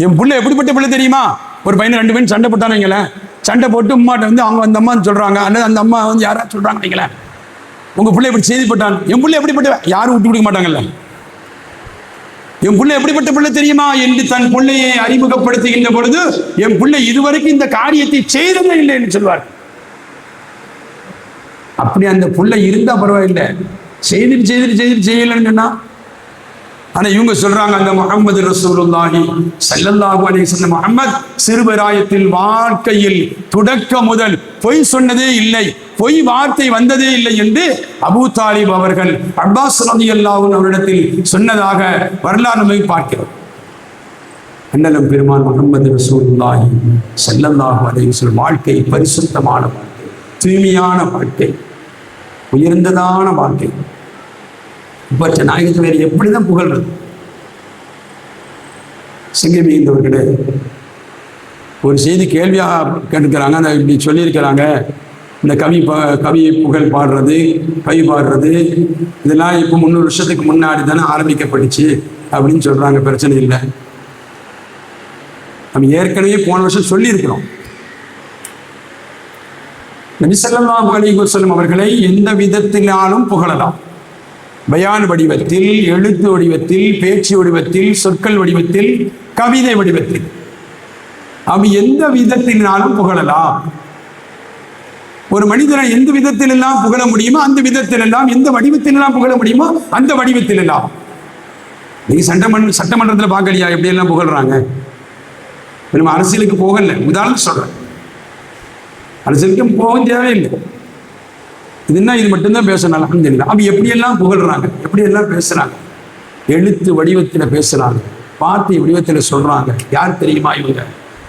என் பிள்ளை எப்படிப்பட்ட பிள்ளை தெரியுமா? ஒரு பையன் 2 பேரும் சண்டை போட்டான்னு வைங்களேன். சண்டை போட்டு அம்மாட்ட வந்து அவங்க அந்த அம்மான்னு சொல்றாங்க, அல்லது அந்த அம்மா வந்து யாராவது சொல்றாங்க வைங்களேன், உங்க பிள்ளை எப்படி செய்திப்பட்டான், என் பிள்ளை எப்படிப்பட்ட, யாரும் விட்டு கொடுக்க மாட்டாங்கல்ல. என் பிள்ளை எப்படிப்பட்ட பிள்ளை தெரியுமா என்று தன் பிள்ளையை அறிமுகப்படுத்துகின்ற பொழுது, என் பிள்ளை இதுவரைக்கும் இந்த காரியத்தை செய்ததே இல்லை என்று சொல்வார். அப்படி அந்த பிள்ளை இருந்தா பரவாயில்லை, செய்துட்டு செய்யலன்னு சொன்னா. ஆனா இவங்க சொல்றாங்க, அந்த முஹம்மது ரசூலுல்லாஹி ஸல்லல்லாஹு அலைஹி வஸல்லம் முஹம்மத் சிறுபிராயத்தில் வாழ்க்கையில் தொடக்க முதல் பொய் சொன்னதே இல்லை, பொய் வார்த்தை வந்ததே இல்லை என்று அபூ தாலிப் அவர்கள் அப்பாஸ் ரலியல்லாஹு அன்ஹு அவரிடத்தில் சொன்னதாக வரலாறு நம்ம பார்க்கிறோம். அண்ணலம் பெருமான் முஹம்மது ரசூலுல்லாஹி ஸல்லல்லாஹு அலைஹி வஸல்லம் வாழ்க்கை பரிசுத்தமான வாழ்க்கை, தூய்மையான வாழ்க்கை, உயர்ந்ததான வாழ்க்கை. இப்ப நாயகத்தை வேறு எப்படிதான் புகழ்றது? சிங்கமீந்தவர்களே, ஒரு செய்தி கேள்வியாக கேட்டுக்கிறாங்க. அந்த இப்படி சொல்லியிருக்கிறாங்க, இந்த கவி புகழ் பாடுறது, கவி பாடுறது இதெல்லாம் இப்போ 300 வருஷத்துக்கு முன்னாடி தானே ஆரம்பிக்கப்பட்டுச்சு அப்படின்னு சொல்றாங்க. பிரச்சனை இல்லை, நம்ம ஏற்கனவே போன வருஷம் சொல்லியிருக்கிறோம். நபி ஸல்லல்லாஹு அலைஹி வஸல்லம் அவர்களை எந்த விதத்தினாலும் புகழலாம். பயான் வடிவத்தில், எழுத்து வடிவத்தில், பேச்சு வடிவத்தில், சொற்கள் வடிவத்தில், கவிதை வடிவத்தில், அவ எந்த விதத்தினாலும் புகழலாம். ஒரு மனிதனை எந்த விதத்தில் எல்லாம் புகழ முடியுமோ அந்த விதத்தில் எல்லாம், எந்த வடிவத்தில் எல்லாம் புகழ முடியுமோ அந்த வடிவத்தில் எல்லாம். நீங்க சட்டமன்றத்தில் பார்க்கலையா எப்படி எல்லாம் புகழ்றாங்க? நம்ம அரசியலுக்கு போகல, உதாரணம் சொல்றேன், அரசியலுக்கு போக தேவையில்லை. இதுன்னா இது மட்டும்தான் பேசணும். அல்ஹம்துலில்லாஹ். அப்ப எப்படியெல்லாம் புகழ்றாங்க, எப்படியெல்லாம் பேசுறாங்க, எழுத்து வடிவத்தில் பேசுறாங்க, வார்த்தை வடிவத்தில் சொல்றாங்க. யார் தெரியுமா இவங்க,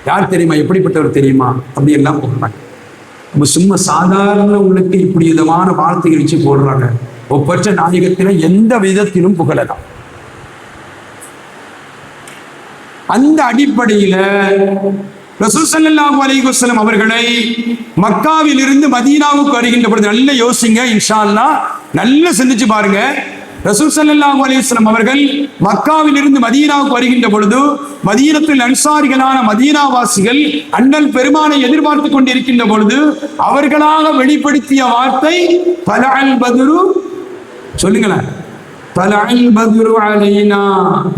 யார் தெரியுமா, எப்படிப்பட்டவர் தெரியுமா, அப்படி எல்லாம் புகழ்றாங்க. நம்ம சும்மா சாதாரண உங்களுக்கு இப்படி விதமான வார்த்தைகள் வச்சு போடுறாங்க. ஒப்பற்ற நாயகத்தில எந்த விதத்திலும் புகழலாம். அந்த அடிப்படையில ரசூல் ஸல்லல்லாஹு அலைஹி வஸல்லம் அவர்களை மக்காவில் இருந்து மதீனாவுக்கு வருகின்ற பொழுது, நல்ல யோசிங்க இன்ஷா அல்லாஹ், நல்ல சிந்திச்சு பாருங்க. ரசூல் ஸல்லல்லாஹு அலைஹி வஸல்லம் அவர்கள் மக்காவில் இருந்து மதீனாவுக்கு வருகின்ற பொழுது, மதீனத்தில் அன்சாரிகளான மதீனாவாசிகள் அண்ணல் பெருமானை எதிர்பார்த்து கொண்டிருக்கின்ற பொழுது அவர்களாக வெளிப்படுத்திய வார்த்தை பலஅல் பத்ரு, சொல்லுங்களேன், طلع البدر علينا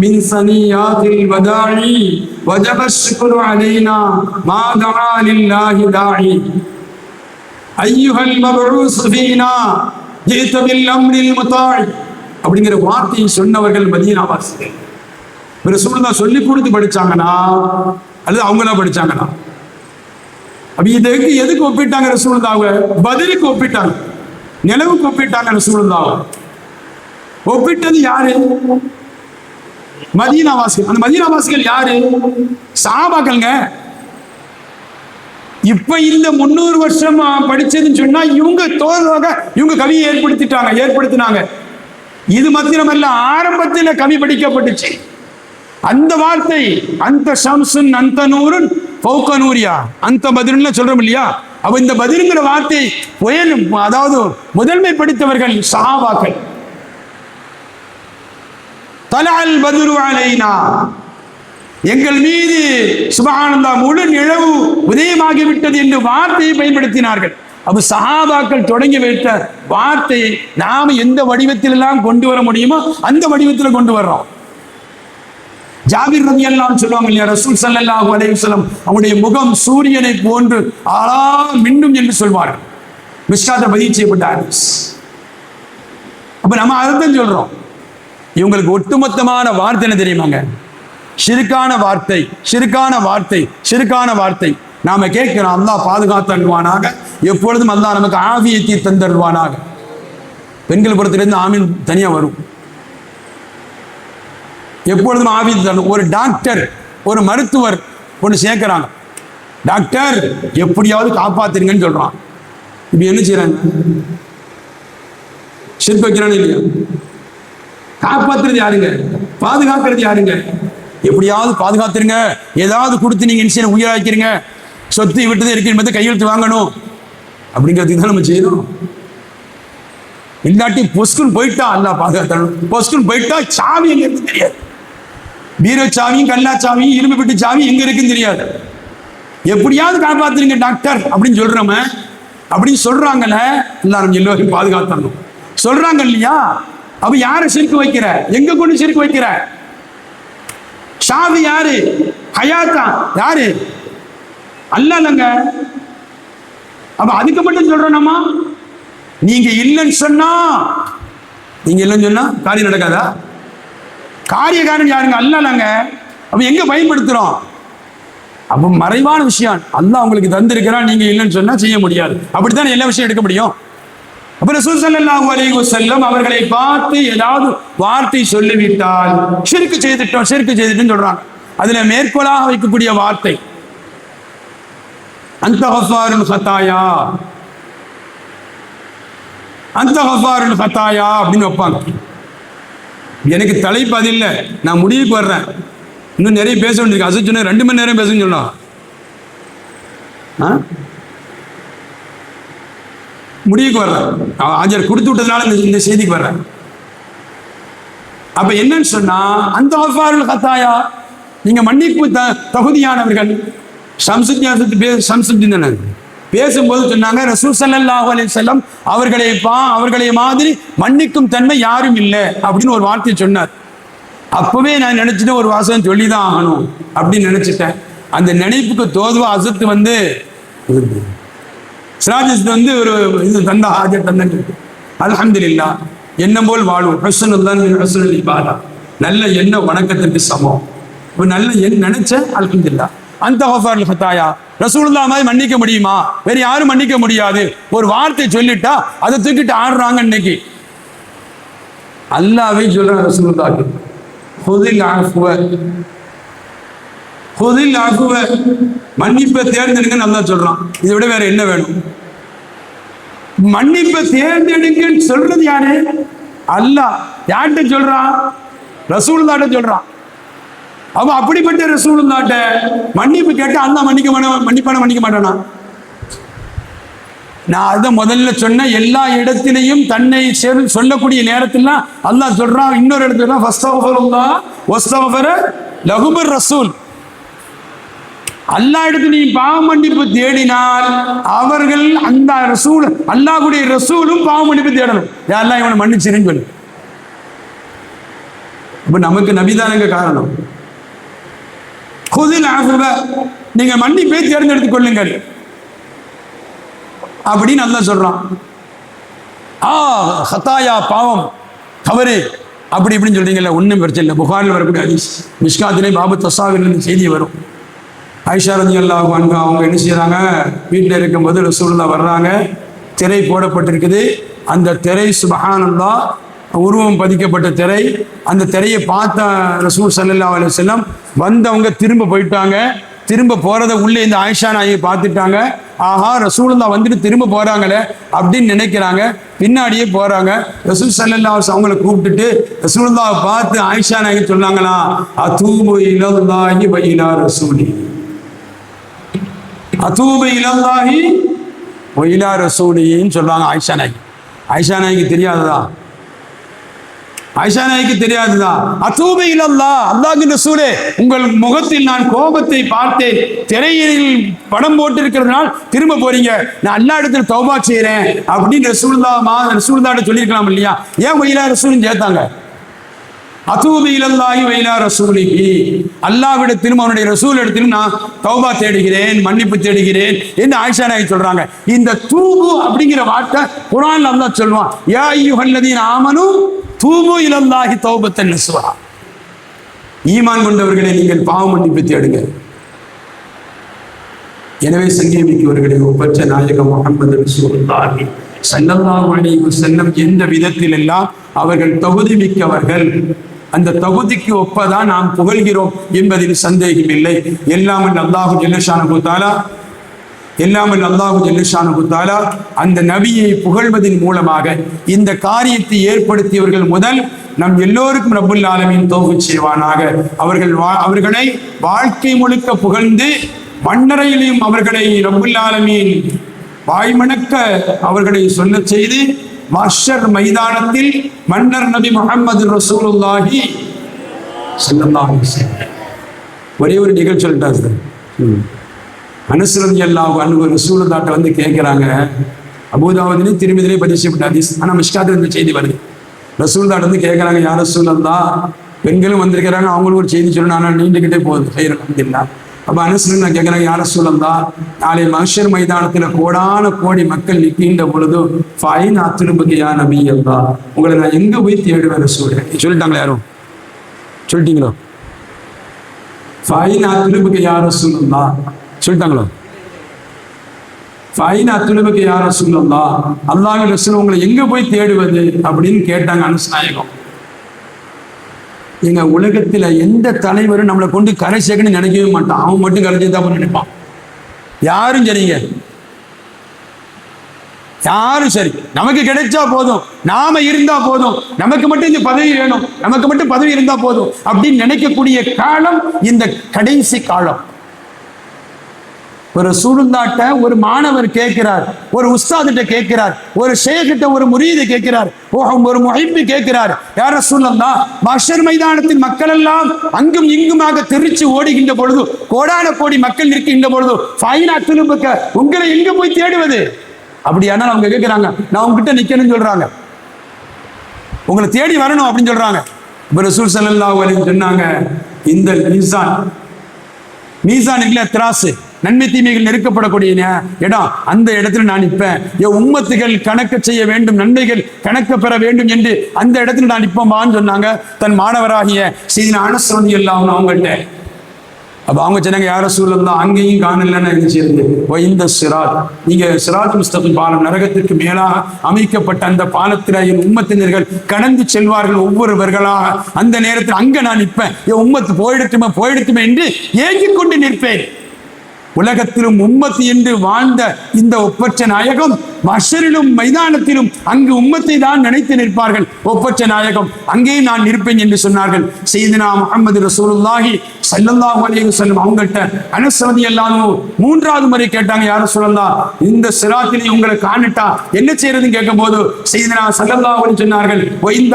من ثنيات الوداع وجب الشكر علينا ما دعا لله داعي أيها المبعوث فينا جئت بالأمر المطاع அப்படிங்கிற வார்த்தையை சொன்னவர்கள் மதீனா வாசிகள். ரசூலுல்லாஹ் சொல்லி கொடுத்து படிச்சாங்கன்னா அல்லது அவங்களா படிச்சாங்கன்னா? அப்ப இதுக்கு எதுக்கு ஒப்பிட்டாங்க ரசூலுல்லாஹ்வை? பதிலுக்கு ஒப்பிட்டாங்க, நிலவுக்கு ஒப்பிட்டாங்க ரசூலுல்லாஹ். ஒப்பிட்டது யாரு? மதீனாவாசிகள். அந்த மதீனாவாசிகள் யாரு? சஹாபாக்கள்ங்க. இப்ப இந்த 300 வருஷம் படிச்சதுன்னு சொன்னா இவங்க தோதாக இவங்க கவியை ஏற்படுத்தினாங்க. இது மாத்திரமல்ல, ஆரம்பத்தில் கவி படிக்கப்பட்டுச்சு. அந்த வார்த்தை அந்த ஷம்சுன் அந்த நூறுன் ஃபௌக நூரியா அந்த பதில்னு சொல்றோம் இல்லையா? அப்ப இந்த பதிலுங்கிற வார்த்தை அதாவது முதன்மைப்படுத்தவர்கள் சஹாபாக்கள். தலஅல் பத்ரு அலைனா, எங்கள் மீது சுப்ஹானல்லாஹ் முழு நிலவு உதயமாகிவிட்டது என்று வார்த்தையை பயன்படுத்தினார்கள். அப்ப சஹாபாக்கள் தொடங்கி வைத்த வார்த்தையை நாம எந்த வடிவத்தில் எல்லாம் கொண்டு வர முடியுமோ அந்த வடிவத்தில் கொண்டு வர்றோம். ஜாபிர் ரலியல்லாஹு அன்ஹு சொல்லுவாங்க இல்லையா, ரசூல் ஸல்லல்லாஹு அலைஹி வஸல்லம் அவருடைய முகம் சூரியனை போன்று ஆளா மின்னும் என்று சொல்வார்கள். மிஷ்காத்தில் பதிவு செய்யப்பட்ட ஹதீஸ். அப்ப நம்ம அர்த்தம் சொல்றோம். இவங்களுக்கு ஒட்டுமொத்தமான வார்த்தை என்ன தெரியுமாங்க? ஷிர்கான வார்த்தை. நாம கேட்கிறோம், அல்லாஹ் பாதுகாத்தருவானாக, எப்பொழுதும் அல்லாஹ் நமக்கு ஆஃபியத்தை தந்தருவானாக. பெண்கள் புறத்திலிருந்து ஆமீன் தனியா வரும். எப்பொழுதும் ஆஃபியத்தை தரணும். ஒரு டாக்டர், ஒரு மருத்துவர் ஒன்று சேர்க்கிறாங்க, டாக்டர் எப்படியாவது காப்பாத்துறீங்கன்னு சொல்றான். இப்ப என்ன செய்யறாங்க? ஷிர்க் வைக்கிறான்னு இல்லையா? காப்பாத்துறது யாருங்க? பாதுகாக்கிறது யாருங்க? எப்படியாவது பாதுகாத்துருங்க, ஏதாவது கொடுத்து நீங்க இன்சியன் உயிராக்கிறீங்க, சொத்து விட்டதே இருக்கிற கையெழுத்து வாங்கணும் அப்படிங்கிறதுக்கு தான் நம்ம செய்யணும். இல்லாட்டி பொஸ்குன்னு போயிட்டா அல்லா பாதுகாத்தணும். பொஸ்குன்னு போயிட்டா சாவி எங்க இருக்கு தெரியாது. பீரோ சாவியும் கல்லா சாவியும் இரும்பு பெட்டி சாவி எங்க இருக்குன்னு தெரியாது. எப்படியாவது காப்பாத்துறீங்க டாக்டர் அப்படின்னு சொல்றோம, அப்படின்னு சொல்றாங்கல்ல, எல்லாரும் எல்லோரும் பாதுகாத்தணும் சொல்றாங்க இல்லையா? அப்ப யாரை சிரிக்க வைக்கிற? எங்க கொண்டு சிரிக்க வைக்கிற? ஷாஃபி யாரு? ஹயாத்தா யாரு? அல்லங்க. அப்ப அதுக்கு மட்டும் சொல்றோம் நம்ம. நீங்க இல்லைன்னு சொன்னா காரியம் நடக்காதா? காரியக்காரன் யாருங்க? அல்லங்க. அப்ப எங்க பயன்படுத்துறோம்? அப்ப மறைவான விஷயம் அல்லாஹ் உங்களுக்கு தந்திருக்கிறான், நீங்க இல்லைன்னு சொன்னா செய்ய முடியாது. அப்படித்தான் எல்லா விஷயம் எடுக்க முடியும். அப்ப ரசூல் ஸல்லல்லாஹு அலைஹி வஸல்லம் அவர்களை பார்த்து ஏதாவது வார்த்தை சொல்லிவிட்டால் ஷிர்க் செய்துட்டோம் சொல்றாங்க. அதுல மேற்கோளாக வைக்கக்கூடிய வார்த்தை அந்த கஃபாருல் ஹதாயா அப்படின்னு வைப்பாங்க. எனக்கு தலைப்பு அது இல்லை, நான் முடிவுக்கு வர்றேன். இன்னும் நிறைய பேச வேண்டியிருக்கு. அசு சொன்ன 2 மணி நேரம் பேசணும்னு சொன்னோம். முடிவுக்கு வர்றேன். ஆஜர் கொடுத்து விட்டதுனால இந்த செய்திக்கு வர்றேன். அப்ப என்னன்னு சொன்னா, அந்த கஃபாருல் ஹதாயா, நீங்க மன்னிப்பு தகுதியானவர்கள். ஷம்சுத்தீன் தானே பேசும்போது சொன்னாங்க, ரசூல் ஸல்லல்லாஹு அலைஹி வஸல்லம் அவர்களை மாதிரி மன்னிக்கும் தன்மை யாரும் இல்லை அப்படின்னு ஒரு வார்த்தை சொன்னார். அப்பவே நான் நினைச்சிட்டு ஒரு வாசகம் சொல்லிதான் ஆகணும் அப்படின்னு நினைச்சிட்டேன். அந்த நினைப்புக்கு தோதுவா அசத்து வந்து சிராஜிஸ்ட் வந்து ஒரு இது தந்த ஹாஜர் தந்தன். அல்ஹம்துலில்லாஹ், எண்ணம் போல் வாழும். ஹஸ்னுல்லாஹ் மின் ஹஸ்னில் இபாதா, நல்ல எண்ண வணக்கத்திற்கு சமம். ஒரு நல்ல எண் நினைச்ச அல்ஹம்துலில்லாஹ். அந்த கஃபாருல் ஹதாயா, ரசூலுல்லாஹ் மாதிரி மன்னிக்க முடியுமா? வேற யாரும் மன்னிக்க முடியாது. ஒரு வார்த்தை சொல்லிட்டா அதை தூக்கிட்டு ஆடுறாங்க. இன்னைக்கு அல்லாஹ்வே சொல்றான் ரசூலுல்லாஹ், ஹுதில் அஃப்வ, மன்னிப்பை தேர்ந்தெடுங்கன்னு அல்லாஹ் சொல்றான். இதை விட வேற என்ன வேணும்? மன்னிப்பை தேர்ந்தெடுங்கன்னு சொல்றது யாரு? அல்லாஹ். யார்கிட்ட சொல்றான்? ரசூலுல்லாஹ்ட்ட சொல்றான். அவ அப்படிப்பட்ட ரசூலுல்லாஹ்ட்ட மன்னிப்பு கேட்டா அல்லாஹ் மன்னிக்க மாட்டானா? நான் அதை முதல்ல சொன்ன எல்லா இடத்திலையும் தன்னை சொல்லக்கூடிய நேரத்தில் அல்லாஹ் சொல்றான். இன்னொரு இடத்துல ஃபஸ்தக்ஃபிருல்லாஹ் வஸ்தக்ஃபர லஹுமுர் ரசூல், அல்லாஹ் இடத்துல நீ பாவ மன்னிப்பு தேடினால் அவர்கள் அந்த ரசூல் அல்லாஹ்வுடைய ரசூலும் பாவ மன்னிப்பு தேடணும். அல்லாஹ் இவனை மன்னிச்சிருன்னு சொல்லு. அப்ப நமக்கு நபிதானங்க காரணம். குதில் ஆஃபுவ, நீங்க மன்னிப்பை தேர்ந்தெடுத்துக் கொள்ளுங்கள் அப்படின்னு அல்லாஹ் சொல்றான். ஹதாயா பாவம் தவறு அப்படி இப்படின்னு சொல்றீங்கல்ல, ஒன்றும் பிரச்சனை இல்லை. புகாரில் வரக்கூடிய ஹதீஸ், மிஷ்காத்திலே பாபு தஸாவிர்ல செய்தி வரும். ஆயிஷா ரலியல்லாஹு அன்ஹா அவங்க என்ன செய்யறாங்க, வீட்டில் இருக்கும்போது ரசூலுல்லாஹ் வர்றாங்க, திரை போடப்பட்டிருக்குது. அந்த திரை சுப்ஹானல்லாஹ் உருவம் பதிக்கப்பட்ட திரை. அந்த திரையை பார்த்த ரசூல் ஸல்லல்லாஹு அலைஹி வஸல்லம் வந்தவங்க திரும்ப போயிட்டாங்க. திரும்ப போறதை உள்ளே இந்த ஆயிஷா நாயை பார்த்துட்டாங்க. ஆஹா, ரசூலுல்லாஹ் வந்துட்டு திரும்ப போறாங்களே அப்படின்னு நினைக்கிறாங்க. பின்னாடியே போறாங்க. ரசூல் ஸல்லல்லாஹு அலைஹி வஸல்லம் அவங்களை கூப்பிட்டுட்டு ரசூலுல்லாஹ் பார்த்து ஆயிஷா நாயை சொன்னாங்களா, அதூபு இலல்லாஹி வ இலா ரசூலி, அதூபு இலல்லாஹி வ இலா ரசூலின்னு சொல்றாங்க ஆயிஷா நாய். ஆயிஷா நாய்க்கு தெரியாததா? ஆயிஷா நாய்க்கு தெரியாதுதான். அதூபு இலல்லாஹ், அல்லாஹ்வின் ரசூலே, உங்கள் முகத்தில் நான் கோபத்தை பார்த்தேன், திரையில் படம் போட்டு இருக்கிறதுனால் திரும்ப போறீங்க, நான் அல்லாஹ் இடத்துல தௌபா செய்யறேன் அப்படின்னு ரசூலுல்லாஹ் சொல்லியிருக்கலாம் இல்லையா? ஏன் வைலா ரசூலும் சேர்த்தாங்க? அதூபு இலல்லாஹி வ இலா ரசூலிஹி, அல்லாஹ்விடத்திலும் அவனுடைய ரசூல் இடத்திலும் நான் தௌபா தேடுகிறேன், மன்னிப்பு தேடுகிறேன் என்று ஆயிஷா நாய் சொல்றாங்க. இந்த தூபு அப்படிங்கிற வார்த்தை குர்ஆன்ல அல்லாஹ் சொல்வான், யா அய்யுஹல்லதீன ஆமனு தூபு இலல்லாஹி தௌபத்தன் நஸூஹா, ஈமான் கொண்டவர்களே நீங்கள் பாவ மன்னிப்பு தேடுங்க. எனவே சங்கேமிக்கவர்களே, ஒப்பற்ற நாயகம் முஹம்மது ரசூலுல்லாஹி ஸல்லல்லாஹு அலைஹி வஸல்லம் எந்த விதத்தில் எல்லாம் அவர்கள் தகுதி மிக்கவர்கள், அந்த தகுதிக்கு ஒப்பதான் நாம் புகழ்கிறோம் என்பதில் சந்தேகம் இல்லை. எல்லாமல் அல்லாஹு ஜல்லஷானஹு தஆலா அந்த நபியை புகழ்வதன் மூலமாக இந்த காரியத்தை ஏற்படுத்தியவர்கள் முதல் நம் எல்லோருக்கும் ரப்புல் ஆலமீன் தௌஃபீக் செய்வானாக. அவர்களை வாழ்க்கை முழுக்க புகழ்ந்து மன்னரையிலும் அவர்களை ரப்புல் ஆலமீன் வாய்மணக்க அவர்களை சொல்ல செய்து மஹ்ஷர் மைதானத்தில் மன்னர் நபி முஹம்மது ரசூலுல்லாஹி ஸல்லல்லாஹு அலைஹி வஸல்லம் ஒரே ஒரு நிகழ்ச்சி சொல்லிட்டாரு சார். அனஸ் ரலியல்லாஹு அன்ஹு ரசூலுல்லாஹ்ட்ட வந்து கேட்குறாங்க, அபூதாவுதிலே திருமிதிலே பதிவு செய்யப்பட்ட ஹதீஸ், ஆனால் மிஷ்காத்தில் இந்த செய்தி வருது. ரசூலுல்லாஹ்ட்ட வந்து கேட்குறாங்க, யா ரசூலல்லாஹ், பெண்களும் வந்திருக்கிறாங்க, அவங்களுக்கு ஒரு செய்தி சொல்லணும், ஆனால் நீண்டுகிட்டே போகுது. ஹைர் அல்ஹம்துலில்லாஹ். அப்போ அனஸ் நான் கேட்குறாங்க, யா ரசூலல்லாஹ், நாளை மஹ்ஷர் மைதானத்தில் கோடான கோடி மக்கள் நிற்கின்ற பொழுது ஃபைன் அத்துலுபுக்கு யா நபி அல்லாஹ், உங்களை நான் எங்கே போய் தேடுவேன் ரசூலே? சொல்லிட்டாங்களா? யாரும் சொல்லிட்டீங்களோ? ஃபைன் அத்துலுபுக்கு யா ரசூலல்லாஹ் சொல்லிட்டாங்களோ? ஃபைன் அத்துலுபுக்கு யா ரசூலல்லாஹ், அல்லாஹ்வின் ரசூல் உங்களை எங்கே போய் தேடுவது அப்படின்னு கேட்டாங்க அனஸ் நாயகம். எங்க உலகத்துல எந்த தலைவரும் நம்மளை கொண்டு கரை சேர்க்கணும்னு நினைக்கவே மாட்டான். அவன் மட்டும் கரைச்சிதான் நினைப்பான். யாரும் சரிங்க, யாரும் சரி, நமக்கு கிடைச்சா போதும், நாம இருந்தா போதும், நமக்கு மட்டும் இந்த பதவி வேணும், நமக்கு மட்டும் பதவி இருந்தா போதும் அப்படின்னு நினைக்கக்கூடிய காலம் இந்த கடைசி காலம். ஒரு ரசூலுல்லாஹ்ட்ட ஒரு மாணவர் கேட்கிறார், ஒரு உஸ்தாதிட்ட கேட்கிறார், ஒரு ஷேக்கிட்ட ஒரு முரீது கேட்கிறார், ஒரு முஹிப்பி கேட்கிறார், யா ரசூலல்லாஹ், மஹ்ஷர் மைதானத்தில் மக்கள் எல்லாம் அங்கும் இங்குமாக தெரிச்சு ஓடுகின்ற பொழுது, கோடான கோடி மக்கள் நிற்கின்ற பொழுது, ஃபைனா துலுபுக்க, உங்களை எங்க போய் தேடுவது? அப்படியானால் அவங்க கேட்கிறாங்க, நான் உங்ககிட்ட நிக்கணும்னு சொல்றாங்க, உங்களை தேடி வரணும் அப்படின்னு சொல்றாங்க. இப்ப ரசூல் ஸல்லல்லாஹு அலைஹி வஸல்லம் சொன்னாங்க, இந்த மீசான் இல்ல திராசு, நன்மை தீமைகள் நெருக்கப்படக்கூடிய இடம், அந்த இடத்துல நான் நிற்பேன். என் உம்மத்துகள் கணக்கு செய்ய வேண்டும், நன்மைகள் கணக்கு பெற வேண்டும் என்று அந்த இடத்துல நான் நிற்பேன்பான்னு சொன்னாங்க தன் மாணவராகிய சையதுனா அனஸ் ரலியல்லாஹு அன்ஹு அவங்கள்ட்ட. அப்போ அவங்க சொன்னாங்க, யா ரசூலல்லாஹ், அங்கேயும் காணலன்னு இருந்துச்சு. இந்த சிராத், நீங்க சிராத் முஸ்தகிம் பாலம், நரகத்திற்கு மேலாக அமைக்கப்பட்ட அந்த பாலத்தில் என் உம்மத்தினர்கள் கடந்து செல்வார்கள் ஒவ்வொருவர்களாக. அந்த நேரத்தில் அங்க நான் நிற்பேன், என் உம்மத்து போயிடுத்துமே என்று ஏங்கிக் கொண்டு நிற்பேன். உலகத்திலும் உம்மத்து என்று வாழ்ந்த இந்த ஒப்பற்ற நாயகம் மஹ்ஷரிலும் மைதானத்திலும் அங்கு உம்மத்தை தான் நினைத்து நிற்பார்கள். ஒப்பற்ற நாயகம் அங்கேயும் நான் நிற்பேன் என்று சொன்னார்கள். சையதுனா முஹம்மது ரசூலுல்லாஹி ஸல்லல்லாஹு அலைஹி வஸல்லம் அவங்கள்ட்ட அனஸ் ரலியல்லாஹு அன்ஹு மூன்றாவது முறை கேட்டாங்க, யா ரசூலல்லாஹ், இந்த சிராத்திலே உங்களை காணட்டா என்ன செய்யறதுன்னு கேட்கும்போது சையதுனா ஸல்லல்லாஹு அலைஹி சொன்னார்கள், இந்த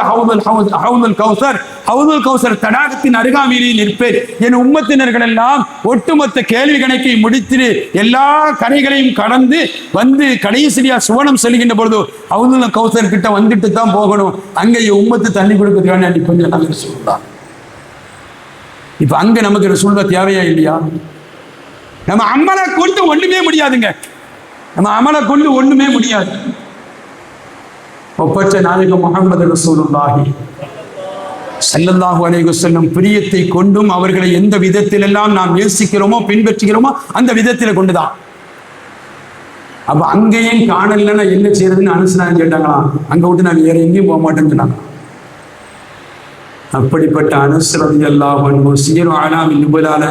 ஹவுதுல் கௌசர் தடாகத்தின் அருகாமையிலே நிற்பேன். என் உம்மத்தினர்கள் எல்லாம் ஒட்டுமொத்த கேள்வி கணக்கை முடித்து எல்லா கரைகளையும் கடந்து வந்து கடைசியா சுவனம் செல்கின்ற பொழுது ஹவுதுல் கௌசர் கிட்ட வந்துட்டு தான் போகணும். அங்கே உம்மத்து தண்ணி கொடுக்குறதுக்கான கொஞ்சம் சொல்றான். இப்ப அங்க நமக்கு ரசூலுல்லாஹ் தேவையா இல்லையா? நம்ம அமலை கொண்டு ஒண்ணுமே முடியாதுங்க. நம்ம அமலை கொண்டு ஒண்ணுமே முடியாது. ஒப்பற்ற நாயகம் முஹம்மது ரசூலுல்லாஹி ஸல்லல்லாஹு அலைஹி வஸல்லம் பிரியத்தை கொண்டும் அவர்களை எந்த விதத்திலெல்லாம் நாம் நேசிக்கிறோமோ பின்பற்றுகிறோமோ அந்த விதத்தில கொண்டுதான். அப்ப அங்கேயும் காணலன்னா என்ன செய்யறதுன்னு அனுசனாங்க கேட்டாங்களாம். அங்க விட்டு நான் வேற எங்கேயும் போக மாட்டேன்னு சொன்னாங்க. அப்படிப்பட்ட அனஸ் ரலியல்லாஹு அன்ஹு சியர் அலாமின் நுபலால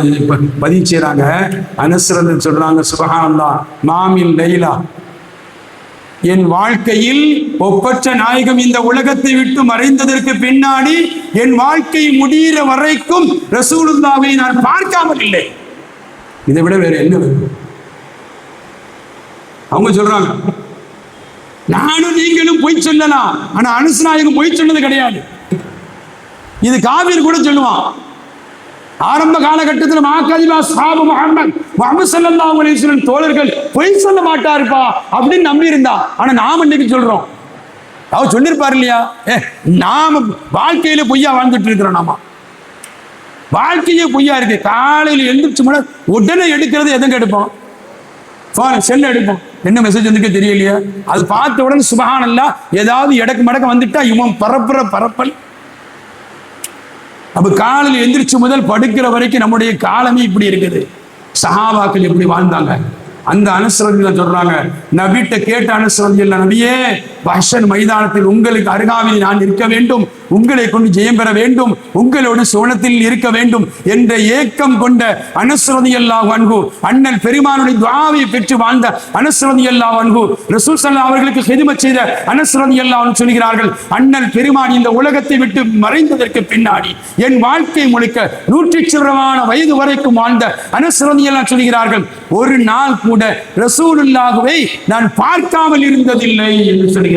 பதிவு செய்றாங்க. அனஸ் ரலியல்லாஹு சொல்றாங்க, சுப்ஹானல்லாஹ் மாமின் லைலா, என் வாழ்க்கையில் ஒப்பற்ற நாயகம் இந்த உலகத்தை விட்டு மறைந்ததற்கு பின்னாடி என் வாழ்க்கை முடிகிற வரைக்கும் ரசூலுல்லாஹை நான் பார்க்காமல் இல்லை. இதை விட வேற என்ன வேணும்? அவங்க சொல்றாங்க, நானும் நீங்களும் பொய் சொல்லலாம், ஆனா அனஸ் நாயகம் பொய் சொன்னது கிடையாது. இது காபீர் கூட சொல்லுவான். ஆரம்ப காலகட்டத்தில் மாகதிபா ஸஹாபு முஹம்மது ஸல்லல்லாஹு அலைஹி வஸல்லம் தோழர்கள் பொய் சொல்ல மாட்டாருப்பா அப்படின்னு நம்பி இருந்தா. ஆனா நாம இன்னைக்கு சொல்றோம், அவர் சொல்லிருப்பாரு இல்லையா, நாம வாழ்க்கையில பொய்யா வாழ்ந்துட்டு இருக்கிறோம். நாம வாழ்க்கையே பொய்யா இருக்கு. காலையில எழுந்திரிச்சு முன்னாடி உடனே எடுக்கிறது எதுங்க எடுப்போம்? செல்ல எடுப்போம். என்ன மெசேஜ் வந்துக்கே தெரியலையா? அது பார்த்த உடனே சுப்ஹானல்லாஹ் ஏதாவது எடக்கு மடக்கு வந்துட்டா இவன் பரப்பல். அப்ப காலையில் எந்திரிச்சு முதல் படுக்கிற வரைக்கும் நம்முடைய காலமே இப்படி இருக்குது. சஹாபாக்கள் எப்படி வாழ்ந்தாங்க? அந்த அனஸ் ரலியல்லாஹு சொல்றாங்க, நபிட்ட கேட்ட அனஸ் ரலியல்லாஹு, நபியே பஹ்ஷர் மைதானத்தில் உங்களுக்கு அருகாமையில் நான் இருக்க வேண்டும், உங்களை கொண்டு ஜெயம் பெற வேண்டும், உங்களோடு சுவனத்தில் இருக்க வேண்டும் என்ற ஏக்கம் கொண்ட அனஸ் ரலியல்லாஹு அன்ஹு, அண்ணல் பெருமானுடைய துஆவை பெற்று வாழ்ந்த அனஸ் ரலியல்லாஹு அன்ஹு, ரசூல் ஸல்லல்லாஹு அவர்களுக்கு ஹிதமத் செய்த அனஸ் ரலியல்லாஹு அன்ஹு சொல்கிறார்கள், அண்ணல் பெருமான் இந்த உலகத்தை விட்டு மறைந்ததற்கு பின்னாடி என் வாழ்க்கை முழுக்க 100 சிறுவமான வயது வரைக்கும் வாழ்ந்த அனஸ் ரலியல்லாஹு சொல்கிறார்கள், ஒரு நாள் கூட ரசூலுல்லாஹ்வை நான் பார்க்காமல் இருந்ததில்லை என்று சொல்கிறார்கள்.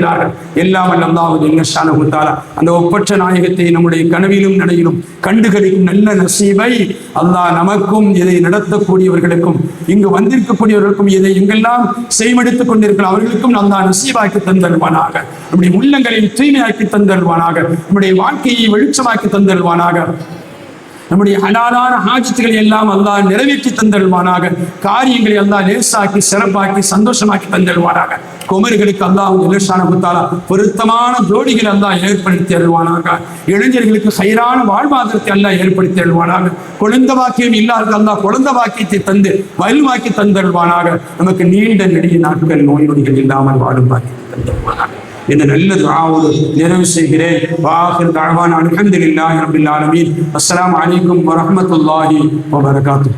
எல்லாம் வல்ல அல்லாஹ் ஜல்ல ஷானஹு தஆலா அந்த ஒப்பற்ற நாயகத்தை நம்முடைய கனவிலும் நடையிலும் கண்டுகளிக்கும் நல்ல நசீபை அல்லாஹ் நமக்கும், இதை நடத்தக்கூடியவர்களுக்கும், இங்கு வந்திருக்கக்கூடியவர்களுக்கும், இதை எங்கெல்லாம் செய்மெடுத்துக் கொண்டிருக்கிற அவர்களுக்கும் அல்லாஹ் நசீபாக்கி தந்தருவானாக. நம்முடைய உள்ளங்களை தூய்மையாக்கி தந்தருவானாக. நம்முடைய வாழ்க்கையை வெளிச்சமாக்கி தந்தருவானாக. நம்முடைய ஹலாலான ஹாஜத்துகளை எல்லாம் அல்லாஹ் நிறைவேற்றி தந்தருவானாக. காரியங்களை அல்லாஹ் லேசாக்கி சிறப்பாக்கி சந்தோஷமாக்கி தந்தருவானாக. குமரிகளுக்கு அல்லாஹ் ஜல்ல ஷானஹு தஆலா பொருத்தமான ஜோடிகளை அல்லாஹ் ஏற்படுத்தி அருள்வானாக. இளைஞர்களுக்கு ஹைரான வாழ்வாதாரத்தை அல்லாஹ் ஏற்படுத்தி அருள்வானாக. குழந்தை பாக்கியம் இல்லாத அல்லாஹ் குழந்தை பாக்கியத்தை தந்து வலுவாக்கி தந்தருள்வானாக. நமக்கு நீண்ட நெடிய நாட்கள் நோய் நொடிகள் இல்லாமல் வாழும் பாக்கியத்தை தந்தருள்வானாக. இந்த நல்ல துஆவோடு நிறைவு செய்கிறேன். வாஹிர் தஅவானா அல்ஹம்துலில்லாஹி ரப்பில் ஆலமீன். அஸ்ஸலாமு அலைக்கும் வரஹ்மத்துல்லாஹி வபரகாத்துஹு.